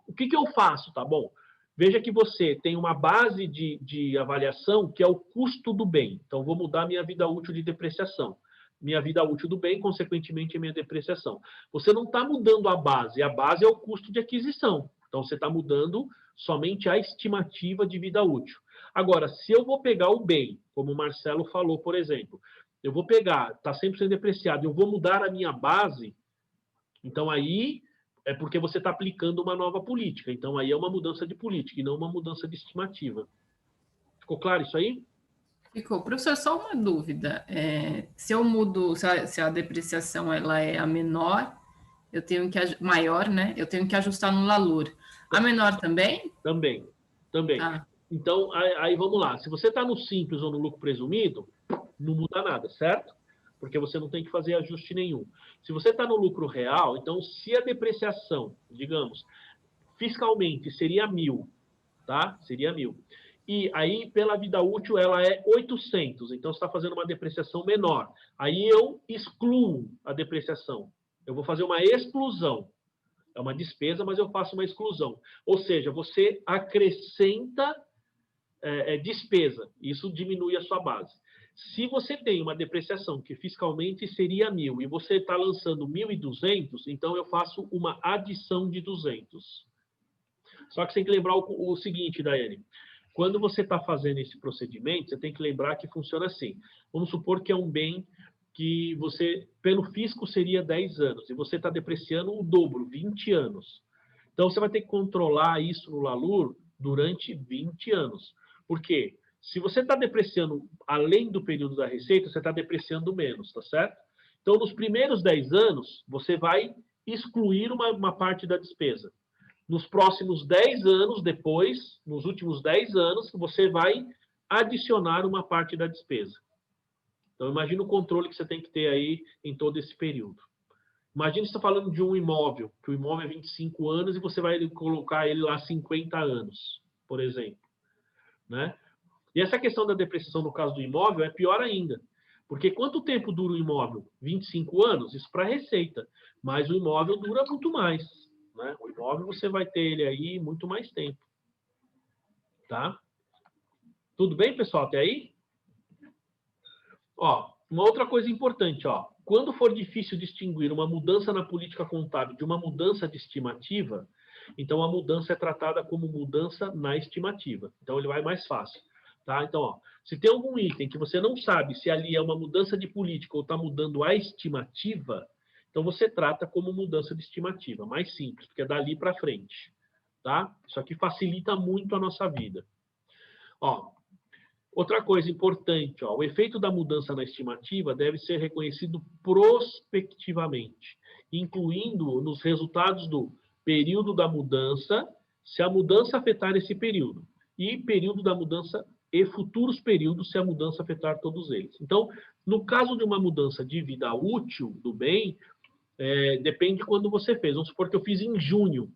o que eu faço? Tá bom. Veja que você tem uma base de avaliação que é o custo do bem. Então, vou mudar minha vida útil de depreciação. Minha vida útil do bem, consequentemente, é minha depreciação. Você não está mudando a base é o custo de aquisição. Então, você está mudando somente a estimativa de vida útil. Agora, se eu vou pegar o bem, como o Marcelo falou, por exemplo, eu vou pegar, está sempre sendo depreciado, eu vou mudar a minha base, então aí é porque você está aplicando uma nova política. Então aí é uma mudança de política e não uma mudança de estimativa. Ficou claro isso aí? Ficou. Professor, só uma dúvida. Se eu mudo, se a depreciação ela é a menor, eu tenho que maior, né? Eu tenho que ajustar no LALUR. A menor também? Também. Ah. Então, aí vamos lá. Se você está no simples ou no lucro presumido, não muda nada, certo? Porque você não tem que fazer ajuste nenhum. Se você está no lucro real, então, se a depreciação, digamos, fiscalmente seria 1.000, tá? Seria 1.000. E aí, pela vida útil, ela é 800. Então, você está fazendo uma depreciação menor. Aí eu excluo a depreciação. Eu vou fazer uma exclusão. É uma despesa, mas eu faço uma exclusão. Ou seja, você acrescenta despesa. Isso diminui a sua base. Se você tem uma depreciação que fiscalmente seria 1.000 e você está lançando 1.200, então eu faço uma adição de 200. Só que você tem que lembrar o seguinte, Daiane. Quando você está fazendo esse procedimento, você tem que lembrar que funciona assim. Vamos supor que é um bem que você, pelo fisco, seria 10 anos e você está depreciando o dobro, 20 anos. Então, você vai ter que controlar isso no LALUR durante 20 anos. Por quê? Se você está depreciando além do período da receita, você está depreciando menos, tá certo? Então, nos primeiros 10 anos, você vai excluir uma parte da despesa. Nos próximos 10 anos, depois, nos últimos 10 anos, você vai adicionar uma parte da despesa. Então, imagina o controle que você tem que ter aí em todo esse período. Imagina você está falando de um imóvel, que o imóvel é 25 anos e você vai colocar ele lá 50 anos, por exemplo. Né? E essa questão da depreciação no caso do imóvel é pior ainda. Porque quanto tempo dura o imóvel? 25 anos? Isso para receita. Mas o imóvel dura muito mais. Né? O imóvel você vai ter ele aí muito mais tempo. Tá? Tudo bem, pessoal? Até aí? Ó, uma outra coisa importante, ó. Quando for difícil distinguir uma mudança na política contábil de uma mudança de estimativa, então a mudança é tratada como mudança na estimativa. Então ele vai mais fácil. Tá? Então, ó, se tem algum item que você não sabe se ali é uma mudança de política ou está mudando a estimativa, então você trata como mudança de estimativa. Mais simples, porque é dali para frente. Tá? Isso aqui facilita muito a nossa vida. Ó, outra coisa importante, ó, o efeito da mudança na estimativa deve ser reconhecido prospectivamente, incluindo nos resultados do período da mudança, se a mudança afetar esse período, e período da mudança e futuros períodos, se a mudança afetar todos eles. Então, no caso de uma mudança de vida útil do bem, depende de quando você fez. Vamos supor que eu fiz em junho.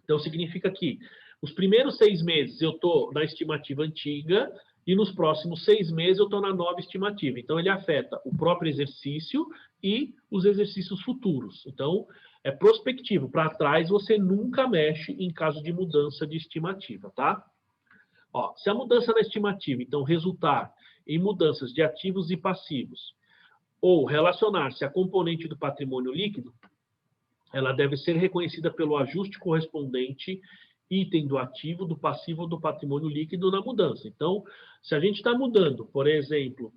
Então, significa que os primeiros 6 meses eu estou na estimativa antiga e nos próximos 6 meses eu estou na nova estimativa. Então, ele afeta o próprio exercício e os exercícios futuros. Então, é prospectivo. Para trás, você nunca mexe em caso de mudança de estimativa, tá? Ó, se a mudança na estimativa, então, resultar em mudanças de ativos e passivos, ou relacionar-se à componente do patrimônio líquido, ela deve ser reconhecida pelo ajuste correspondente item do ativo, do passivo ou do patrimônio líquido na mudança. Então, se a gente está mudando, por exemplo,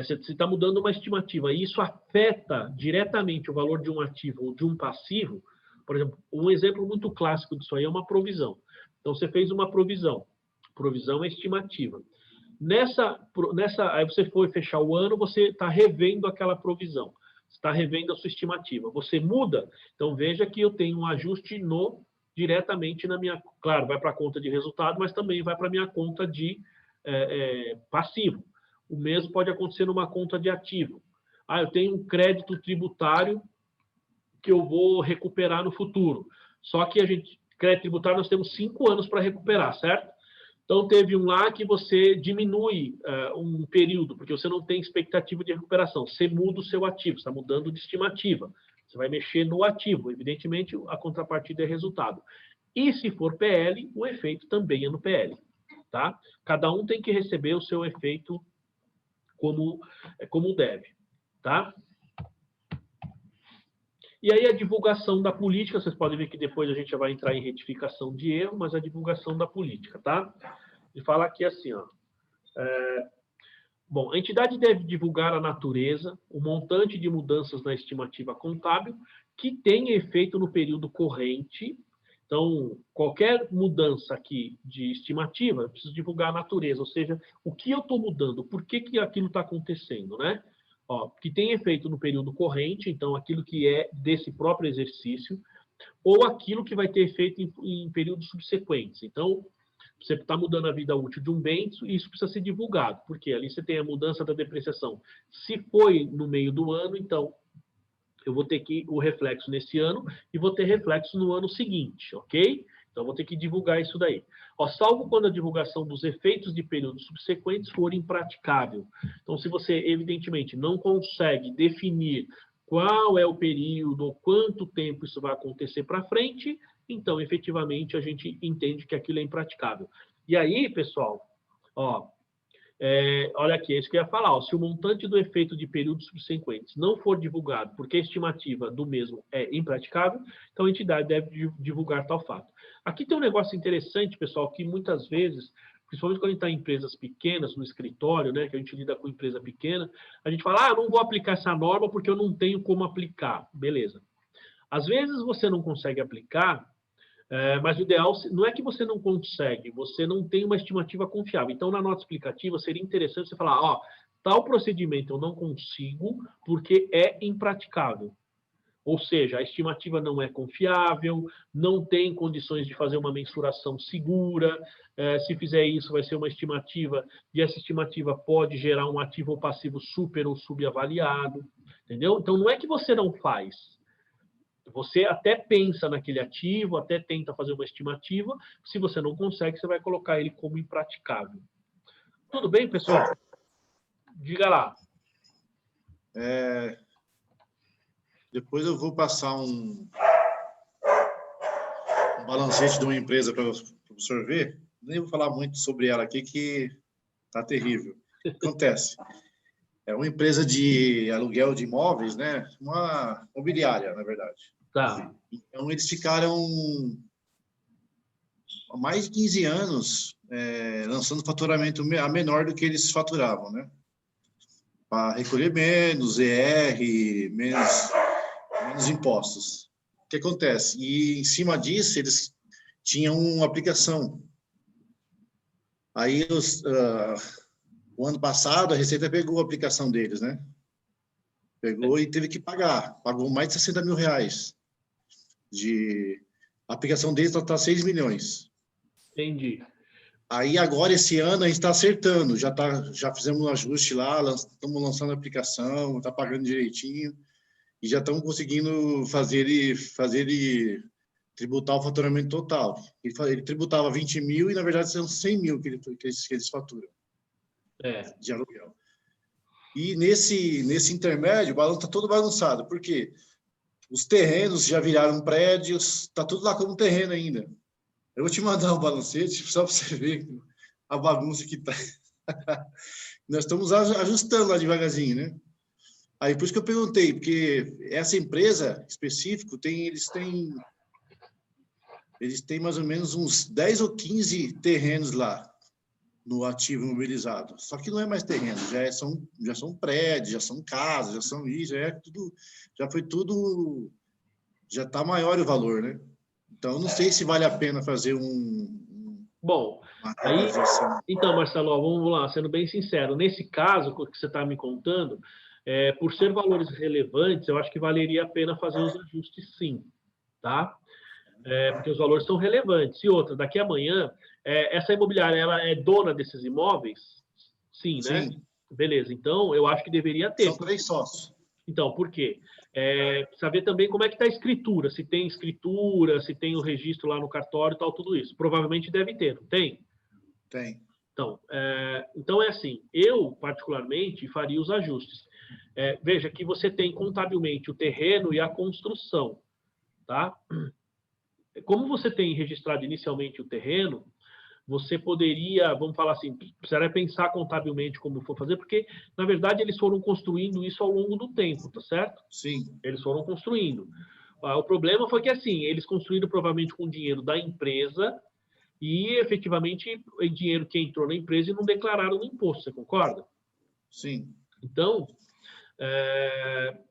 se está mudando uma estimativa e isso afeta diretamente o valor de um ativo ou de um passivo, por exemplo, um exemplo muito clássico disso aí é uma provisão. Então, você fez uma provisão. Provisão é estimativa. Aí você foi fechar o ano, você está revendo aquela provisão. Está revendo a sua estimativa. Você muda, então veja que eu tenho um ajuste diretamente na minha... Claro, vai para a conta de resultado, mas também vai para a minha conta de passivo. O mesmo pode acontecer numa conta de ativo. Eu tenho um crédito tributário que eu vou recuperar no futuro. Só que crédito tributário nós temos 5 anos para recuperar, certo? Então, teve um lá que você diminui um período, porque você não tem expectativa de recuperação. Você muda o seu ativo, está mudando de estimativa. Você vai mexer no ativo. Evidentemente, a contrapartida é resultado. E se for PL, o efeito também é no PL. Tá? Cada um tem que receber o seu efeito como deve. Tá? E aí a divulgação da política, vocês podem ver que depois a gente já vai entrar em retificação de erro, mas a divulgação da política, tá? E fala aqui assim, ó. Bom, a entidade deve divulgar a natureza, o montante de mudanças na estimativa contábil que tem efeito no período corrente. Então, qualquer mudança aqui de estimativa, eu preciso divulgar a natureza, ou seja, o que eu estou mudando, por que aquilo está acontecendo, né? Ó, que tem efeito no período corrente, então aquilo que é desse próprio exercício, ou aquilo que vai ter efeito em períodos subsequentes. Então, você está mudando a vida útil de um bem, isso precisa ser divulgado, porque ali você tem a mudança da depreciação. Se foi no meio do ano, então eu vou ter o reflexo nesse ano e vou ter reflexo no ano seguinte, ok? Então, vou ter que divulgar isso daí. Ó, salvo quando a divulgação dos efeitos de períodos subsequentes for impraticável. Então, se você, evidentemente, não consegue definir qual é o período ou quanto tempo isso vai acontecer para frente, então, efetivamente, a gente entende que aquilo é impraticável. E aí, pessoal, ó, olha aqui, é isso que eu ia falar. Ó, se o montante do efeito de períodos subsequentes não for divulgado porque a estimativa do mesmo é impraticável, então a entidade deve divulgar tal fato. Aqui tem um negócio interessante, pessoal, que muitas vezes, principalmente quando a gente está em empresas pequenas, no escritório, né, que a gente lida com empresa pequena, a gente fala, não vou aplicar essa norma porque eu não tenho como aplicar. Beleza. Às vezes você não consegue aplicar, mas o ideal não é que você não consegue, você não tem uma estimativa confiável. Então, na nota explicativa, seria interessante você falar, ó, tal procedimento eu não consigo porque é impraticável. Ou seja, a estimativa não é confiável, não tem condições de fazer uma mensuração segura, se fizer isso vai ser uma estimativa, e essa estimativa pode gerar um ativo ou passivo super ou subavaliado, entendeu? Então, não é que você não faz. Você até pensa naquele ativo, até tenta fazer uma estimativa, se você não consegue, você vai colocar ele como impraticável. Tudo bem, pessoal? Diga lá. Depois eu vou passar um balancete de uma empresa para o professor ver. Nem vou falar muito sobre ela aqui, que tá terrível. Acontece. É uma empresa de aluguel de imóveis, né? Uma imobiliária, na verdade. Tá. Então, eles ficaram há mais de 15 anos lançando faturamento a menor do que eles faturavam, né? Para recolher menos ER, menos impostos. O que acontece? E em cima disso, eles tinham uma aplicação. Aí, o ano passado, a Receita pegou a aplicação deles, né? Pegou e teve que pagar. Pagou mais de 60 mil reais. A aplicação deles está 6 milhões. Entendi. Aí, agora, esse ano, a gente está acertando. Já fizemos um ajuste lá, estamos lançando a aplicação, está pagando direitinho. E já estamos conseguindo fazer ele tributar o faturamento total. Ele tributava 20 mil e, na verdade, são 100 mil que eles faturam de aluguel. E nesse intermédio, o balanço está todo bagunçado. Por quê? Os terrenos já viraram prédios, está tudo lá como terreno ainda. Eu vou te mandar um balancete só para você ver a bagunça que está. Nós estamos ajustando lá devagarzinho, né? Aí, por isso que eu perguntei, porque essa empresa específica, eles têm mais ou menos uns 10 ou 15 terrenos lá no ativo imobilizado. Só que não é mais terreno, já são prédios, já são casas, já são isso, já está maior o valor, né? Então, eu não sei se vale a pena fazer Bom, aí, então, Marcelo, vamos lá, sendo bem sincero, nesse caso que você está me contando, por ser valores relevantes, eu acho que valeria a pena fazer os ajustes, sim, tá? Porque os valores são relevantes. E outra, daqui a amanhã, essa imobiliária, ela é dona desses imóveis? Sim, né? Sim. Beleza, então eu acho que deveria ter. São 3 sócios. Então, por quê? Precisa ver também como é que está a escritura, se tem escritura, se tem o registro lá no cartório e tal, tudo isso. Provavelmente deve ter, não tem? Tem. Então é assim, eu, particularmente, faria os ajustes. Veja que você tem contabilmente o terreno e a construção, tá? Como você tem registrado inicialmente o terreno, você poderia, vamos falar assim, precisaria pensar contabilmente como for fazer, porque, na verdade, eles foram construindo isso ao longo do tempo, tá certo? Sim. Eles foram construindo. O problema foi que, assim, eles construíram provavelmente com dinheiro da empresa e, efetivamente, o dinheiro que entrou na empresa e não declararam no imposto, você concorda? Sim. Então,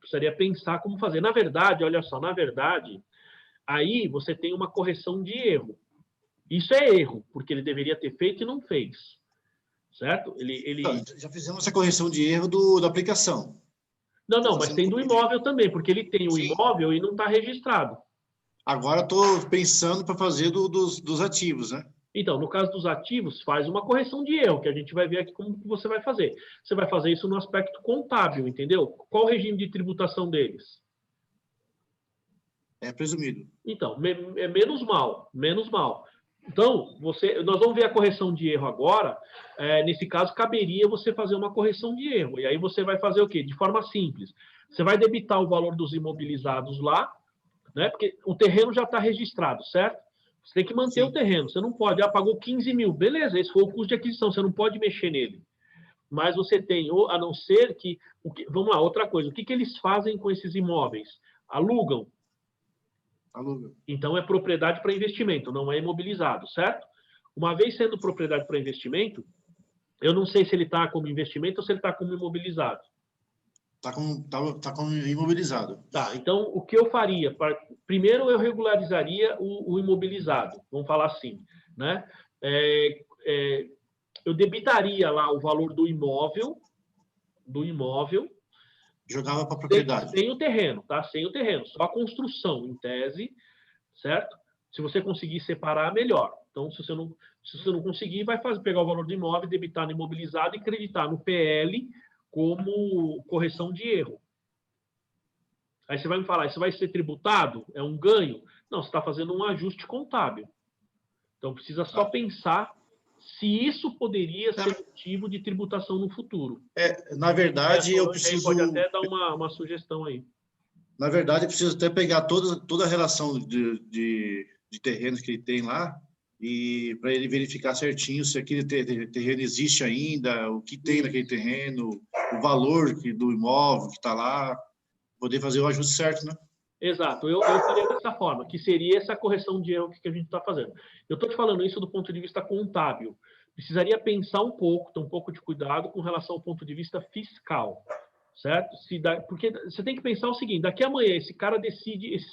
precisaria pensar como fazer. Na verdade, olha só, aí você tem uma correção de erro. Isso é erro, porque ele deveria ter feito e não fez. Certo? Já fizemos essa correção de erro da aplicação. Não, mas tem do imóvel também, porque ele tem o imóvel e não está registrado. Agora estou pensando para fazer dos ativos, né? Então, no caso dos ativos, faz uma correção de erro, que a gente vai ver aqui como que você vai fazer. Você vai fazer isso no aspecto contábil, entendeu? Qual o regime de tributação deles? É presumido. Então, menos mal. Então, nós vamos ver a correção de erro agora. Nesse caso, caberia você fazer uma correção de erro. E aí você vai fazer o quê? De forma simples. Você vai debitar o valor dos imobilizados lá, né? Porque o terreno já está registrado, certo? Você tem que manter o terreno. Você não pode, pagou 15 mil. Beleza, esse foi o custo de aquisição. Você não pode mexer nele. Mas você tem, a não ser que... Vamos lá, outra coisa. O que eles fazem com esses imóveis? Alugam. Então, é propriedade para investimento, não é imobilizado, certo? Uma vez sendo propriedade para investimento, eu não sei se ele está como investimento ou se ele está como imobilizado. Está como imobilizado. Tá, então, o que eu faria? Primeiro, eu regularizaria o imobilizado, vamos falar assim, né? Eu debitaria lá o valor do imóvel, jogava para propriedade. Sem o terreno, tá? Sem o terreno, só a construção, em tese, certo? Se você conseguir separar, melhor. Então, se você não conseguir, vai pegar o valor do imóvel, debitar no imobilizado e creditar no PL como correção de erro. Aí você vai me falar, isso vai ser tributado? É um ganho? Não, você está fazendo um ajuste contábil. Então, precisa só pensar se isso poderia ser motivo de tributação no futuro. Na verdade, eu preciso... Pode até dar uma sugestão aí. Na verdade, eu preciso até pegar toda a relação de terrenos que ele tem lá e para ele verificar certinho se aquele terreno existe ainda, o que tem naquele terreno, o valor do imóvel que está lá, poder fazer o ajuste certo, né? Exato, eu faria dessa forma, que seria essa correção de erro que a gente está fazendo. Eu estou te falando isso do ponto de vista contábil. Precisaria pensar um pouco, ter um pouco de cuidado com relação ao ponto de vista fiscal, certo? Porque você tem que pensar o seguinte, daqui a amanhã esse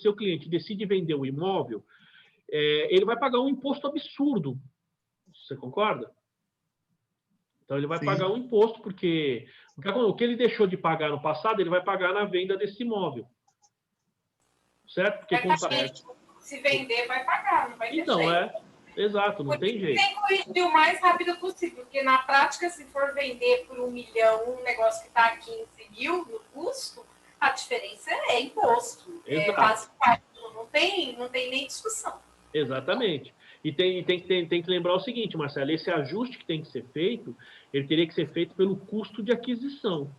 seu cliente decide vender o imóvel, ele vai pagar um imposto absurdo. Você concorda? Então, ele vai pagar um imposto, porque o que ele deixou de pagar no passado, ele vai pagar na venda desse imóvel. Certo? Porque se vender, vai pagar, não vai ter jeito. Exato, não tem jeito. Tem que corrigir o mais rápido possível, porque na prática, se for vender por 1 milhão, um negócio que está a 15 mil no custo, a diferença é imposto. Exato. Não tem nem discussão. Exatamente. E tem que lembrar o seguinte, Marcelo, esse ajuste que tem que ser feito, ele teria que ser feito pelo custo de aquisição,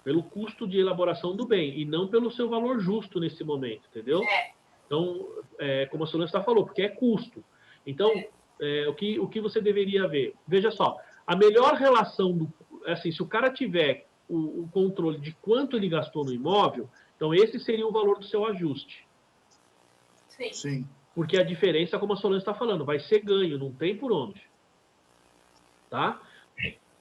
pelo custo de elaboração do bem, e não pelo seu valor justo nesse momento, entendeu? Então, como a Solange falou, porque é custo. Então, o que você deveria ver? Veja só, a melhor relação, assim, se o cara tiver o controle de quanto ele gastou no imóvel, então esse seria o valor do seu ajuste. Sim. Porque a diferença, como a Solange está falando, vai ser ganho, não tem por onde. Tá?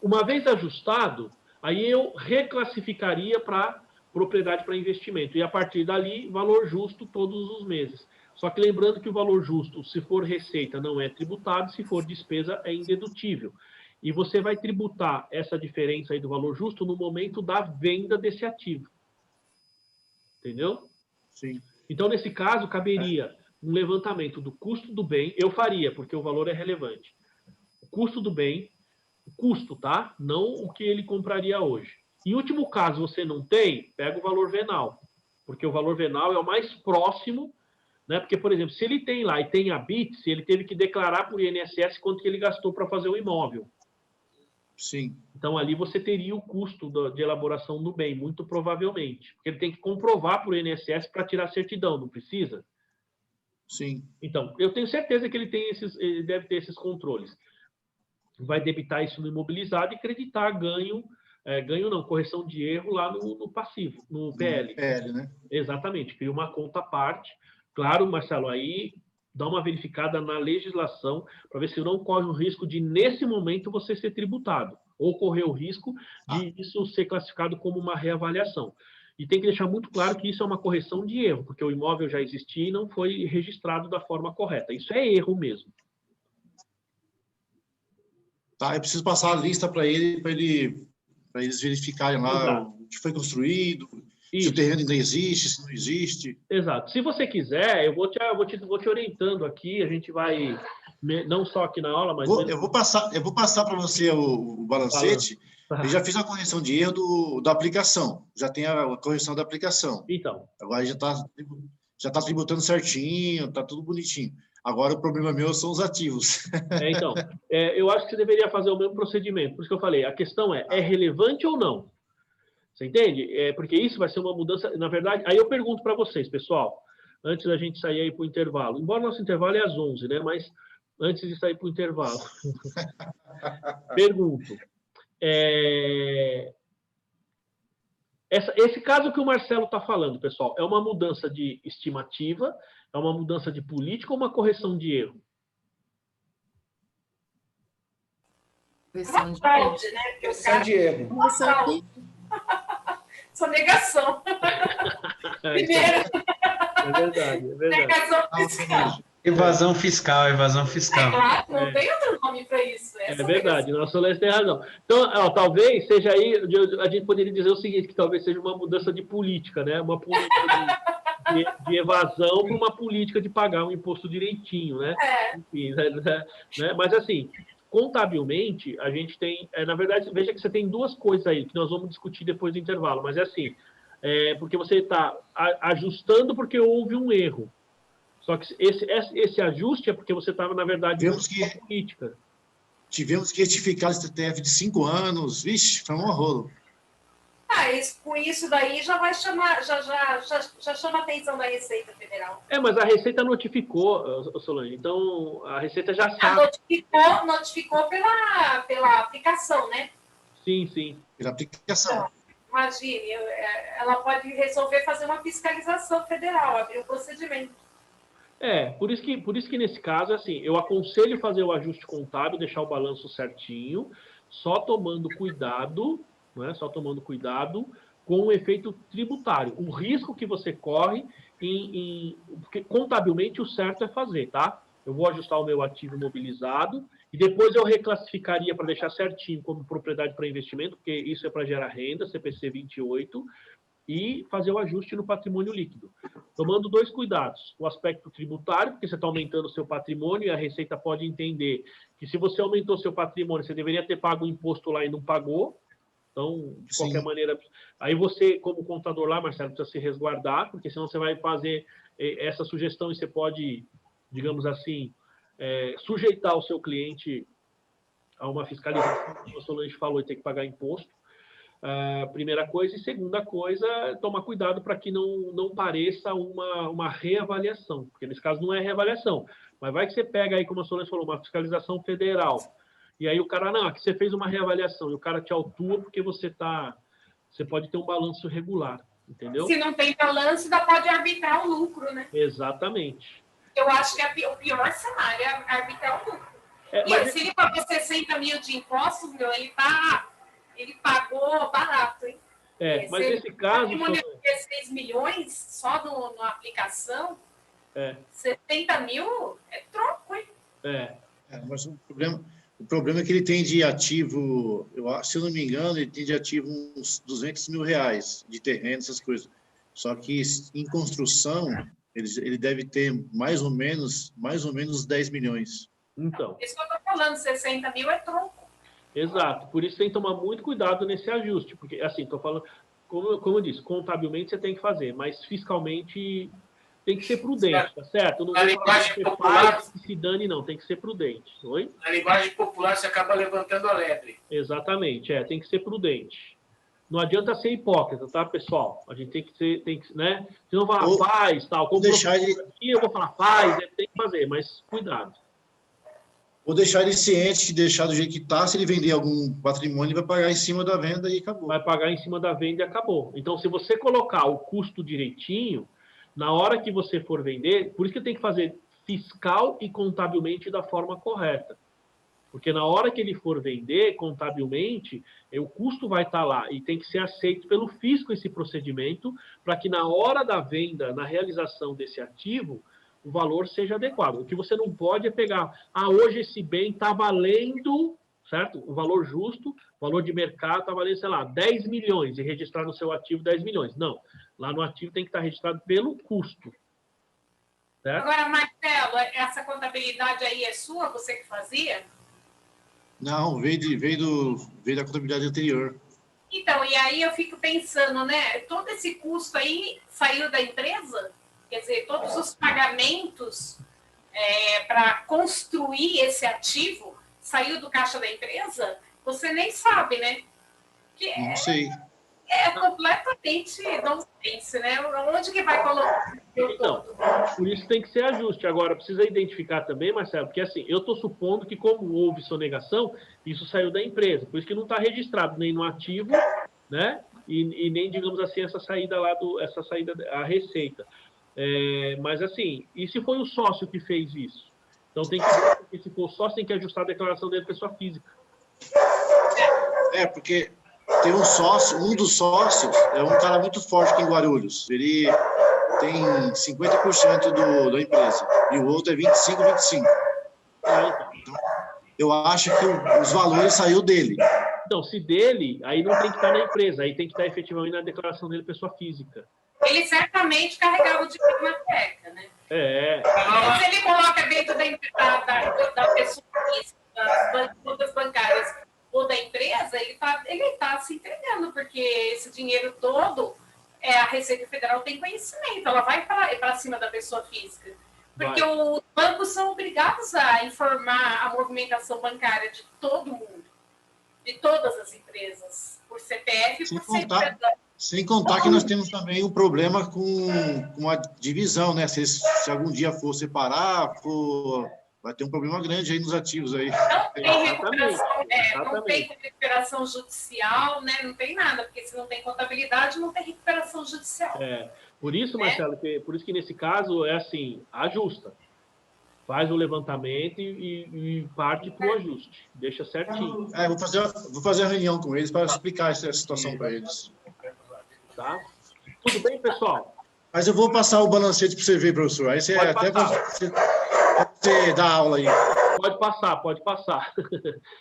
Uma vez ajustado, aí eu reclassificaria para propriedade para investimento. E a partir dali, valor justo todos os meses. Só que lembrando que o valor justo, se for receita, não é tributado, se for despesa, é indedutível. E você vai tributar essa diferença aí do valor justo no momento da venda desse ativo. Entendeu? Sim. Então, nesse caso, caberia um levantamento do custo do bem, eu faria, porque o valor é relevante. O custo do bem, o custo, tá? Não o que ele compraria hoje. Em último caso, você não tem, pega o valor venal, porque o valor venal é o mais próximo, né? Porque, por exemplo, se ele tem lá e tem a BITS, ele teve que declarar para o INSS quanto que ele gastou para fazer o imóvel. Sim. Então, ali você teria o custo de elaboração do bem, muito provavelmente. Porque ele tem que comprovar para o INSS para tirar a certidão, não precisa? Sim. Então, eu tenho certeza que ele deve ter esses controles. Vai debitar isso no imobilizado e creditar ganho não, correção de erro lá no passivo, no PL. No PL, né? Exatamente, cria uma conta à parte. Claro, Marcelo, aí dá uma verificada na legislação para ver se não corre o risco de, nesse momento, você ser tributado, ou correr o risco de isso ser classificado como uma reavaliação. E tem que deixar muito claro que isso é uma correção de erro, porque o imóvel já existia e não foi registrado da forma correta. Isso é erro mesmo. Tá, eu preciso passar a lista para eles verificarem lá Exato. O que foi construído, Isso. Se o terreno ainda existe, se não existe. Exato. Se você quiser, eu vou te orientando aqui, a gente vai, não só aqui na aula, mas... Eu vou passar para você o balancete. Eu já fiz a correção de erro da aplicação. Já tem a correção da aplicação. Então. Agora já está tributando certinho, está tudo bonitinho. Agora o problema meu são os ativos. Então, eu acho que você deveria fazer o mesmo procedimento. Por isso que eu falei, a questão é relevante ou não? Você entende? Porque isso vai ser uma mudança... Na verdade, aí eu pergunto para vocês, pessoal, antes da gente sair aí para o intervalo. Embora nosso intervalo é às 11, né? Mas antes de sair para o intervalo. Pergunto. Esse caso que o Marcelo está falando, pessoal, é uma mudança de estimativa, é uma mudança de política ou uma correção de erro? Correção de erro. Né? Correção de erro. Sonegação. Primeiro. É verdade. Negação fiscal. Evasão fiscal. Claro, não tem outro nome para isso. É verdade, nossa Solange tem razão. Então, talvez seja aí, a gente poderia dizer o seguinte, que talvez seja uma mudança de política, né? Uma política de evasão para uma política de pagar um imposto direitinho, né? Enfim, né? Mas assim, contabilmente, a gente tem, na verdade, veja que você tem duas coisas aí, que nós vamos discutir depois do intervalo, mas é assim, porque você está ajustando porque houve um erro. Só que esse ajuste é porque você estava, na verdade, na política. Tivemos que retificar o STF de 5 anos. Vixe, foi um horror. Com isso daí já vai chamar, já chama a atenção da Receita Federal. Mas a Receita notificou, Solange. Então, a Receita já sabe. Notificou pela aplicação, né? Sim. Pela aplicação. Imagine, ela pode resolver fazer uma fiscalização federal, abrir um procedimento. Por isso que nesse caso, assim, eu aconselho fazer o ajuste contábil, deixar o balanço certinho, só tomando cuidado, né? Só tomando cuidado com o efeito tributário. O risco que você corre porque contabilmente o certo é fazer, tá? Eu vou ajustar o meu ativo imobilizado e depois eu reclassificaria para deixar certinho como propriedade para investimento, porque isso é para gerar renda, CPC 28, e fazer o ajuste no patrimônio líquido. Tomando 2 cuidados. O aspecto tributário, porque você está aumentando o seu patrimônio e a Receita pode entender que se você aumentou seu patrimônio, você deveria ter pago o imposto lá e não pagou. Então, de qualquer maneira... Aí você, como contador lá, Marcelo, precisa se resguardar, porque senão você vai fazer essa sugestão e você pode, digamos assim, sujeitar o seu cliente a uma fiscalização, como a Solange falou, e ter que pagar imposto. Primeira coisa. E segunda coisa, tomar cuidado para que não pareça uma reavaliação, porque nesse caso não é reavaliação, mas vai que você pega aí, como a Solange falou, uma fiscalização federal, e aí o cara, não, aqui você fez uma reavaliação, e o cara te autua porque você pode ter um balanço regular, entendeu? Se não tem balanço, ainda pode arbitrar o lucro, né? Exatamente. Eu acho que o pior cenário é arbitrar o lucro. Se ele pagou 60 mil de impostos, ele pagou barato, hein? Mas nesse caso... Se 6 milhões só na aplicação, 70 mil é troco, hein? Mas o problema é que ele tem de ativo, se eu não me engano, ele tem de ativo uns 200 mil reais de terreno, essas coisas. Só que em construção, ele deve ter mais ou menos 10 milhões. Então. Isso que eu estou falando, 60 mil é tronco. Exato, por isso tem que tomar muito cuidado nesse ajuste, porque, assim, estou falando, como eu disse, contabilmente você tem que fazer, mas fiscalmente tem que ser prudente, tá certo? Não na linguagem popular, que se dane, não, tem que ser prudente. Oi? Na linguagem popular, você acaba levantando a lebre. Exatamente, tem que ser prudente. Não adianta ser hipócrita, tá, pessoal? A gente tem que né? Se não falar faz, tal, como eu vou falar faz, tem que fazer, mas cuidado. Ou deixar ele ciente, deixar do jeito que está, se ele vender algum patrimônio, ele vai pagar em cima da venda e acabou. Vai pagar em cima da venda e acabou. Então, se você colocar o custo direitinho, na hora que você for vender, por isso que tem que fazer fiscal e contabilmente da forma correta. Porque na hora que ele for vender, contabilmente, o custo vai estar lá e tem que ser aceito pelo fisco esse procedimento, para que na hora da venda, na realização desse ativo, o valor seja adequado. O que você não pode é pegar, hoje esse bem está valendo, certo? O valor justo, o valor de mercado está valendo, sei lá, 10 milhões e registrar no seu ativo 10 milhões. Não, lá no ativo tem que estar registrado pelo custo. Certo? Agora, Marcelo, essa contabilidade aí é sua, você que fazia? Não, veio da contabilidade anterior. Então, e aí eu fico pensando, né? Todo esse custo aí saiu da empresa? Quer dizer, todos os pagamentos para construir esse ativo saiu do caixa da empresa? Você nem sabe, né? Não sei. É completamente nonsense, né? Onde que vai colocar? Então, por isso tem que ser ajuste. Agora, precisa identificar também, Marcelo, porque assim, eu estou supondo que como houve sonegação, isso saiu da empresa. Por isso que não está registrado nem no ativo, né? E nem, digamos assim, essa saída a receita. Mas assim, e se foi o sócio que fez isso? Então tem que, se for o sócio, tem que ajustar a declaração dele pessoa física. Porque tem um sócio, um dos sócios é um cara muito forte aqui em Guarulhos. Ele tem 50% da empresa e o outro é 25%. Então, eu acho que os valores saiu dele. Então, se dele, aí não tem que estar na empresa, aí tem que estar efetivamente na declaração dele pessoa física. Ele certamente carregava o dinheiro na cueca, né? Se ele coloca dentro da pessoa física, das contas bancárias ou da empresa, ele tá se entregando, porque esse dinheiro todo, a Receita Federal tem conhecimento, ela vai para cima da pessoa física. Porque os bancos são obrigados a informar a movimentação bancária de todo mundo, de todas as empresas, por CPF e por CNPJ. Sem contar que nós temos também um problema com a divisão, né? Se algum dia for separar, vai ter um problema grande aí nos ativos aí. Não tem recuperação judicial, né? Não tem nada, porque se não tem contabilidade, não tem recuperação judicial. Por isso, Marcelo, por isso que nesse caso é assim, ajusta. Faz o levantamento e parte para o ajuste. Deixa certinho. Vou fazer uma reunião com eles para explicar essa situação para eles. Tá? Tudo bem, pessoal? Mas eu vou passar o balancete para você ver, professor. Aí você você dá aula aí. Pode passar.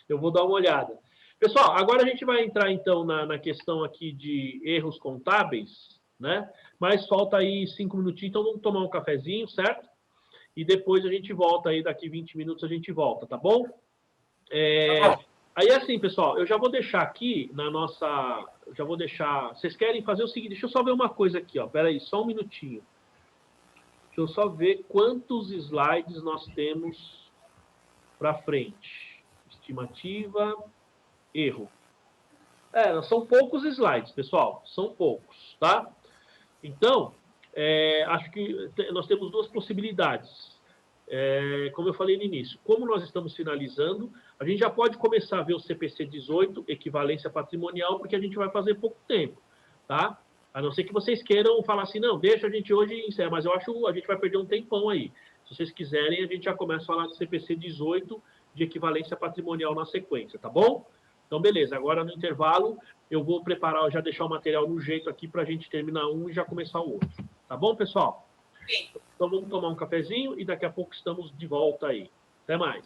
Eu vou dar uma olhada. Pessoal, agora a gente vai entrar, então, na questão aqui de erros contábeis, né? Mas falta aí 5 minutinhos, então vamos tomar um cafezinho, certo? E depois a gente volta aí, daqui 20 minutos a gente volta, tá bom? Aí assim, pessoal, eu já vou deixar aqui na nossa... Já vou deixar... Vocês querem fazer o seguinte, deixa eu só ver uma coisa aqui, ó. Pera aí, só um minutinho. Deixa eu só ver quantos slides nós temos para frente. Estimativa, erro. São poucos slides, pessoal. São poucos, tá? Então, acho que nós temos duas possibilidades. Como eu falei no início, como nós estamos finalizando, a gente já pode começar a ver o CPC 18, equivalência patrimonial, porque a gente vai fazer pouco tempo, tá? A não ser que vocês queiram falar assim, não, deixa a gente hoje encerrar, mas eu acho que a gente vai perder um tempão aí. Se vocês quiserem, a gente já começa a falar de CPC 18, de equivalência patrimonial na sequência, tá bom? Então, beleza. Agora, no intervalo, eu vou preparar, já deixar o material no jeito aqui para a gente terminar um e já começar o outro. Tá bom, pessoal? Sim. Então, vamos tomar um cafezinho e daqui a pouco estamos de volta aí. Até mais.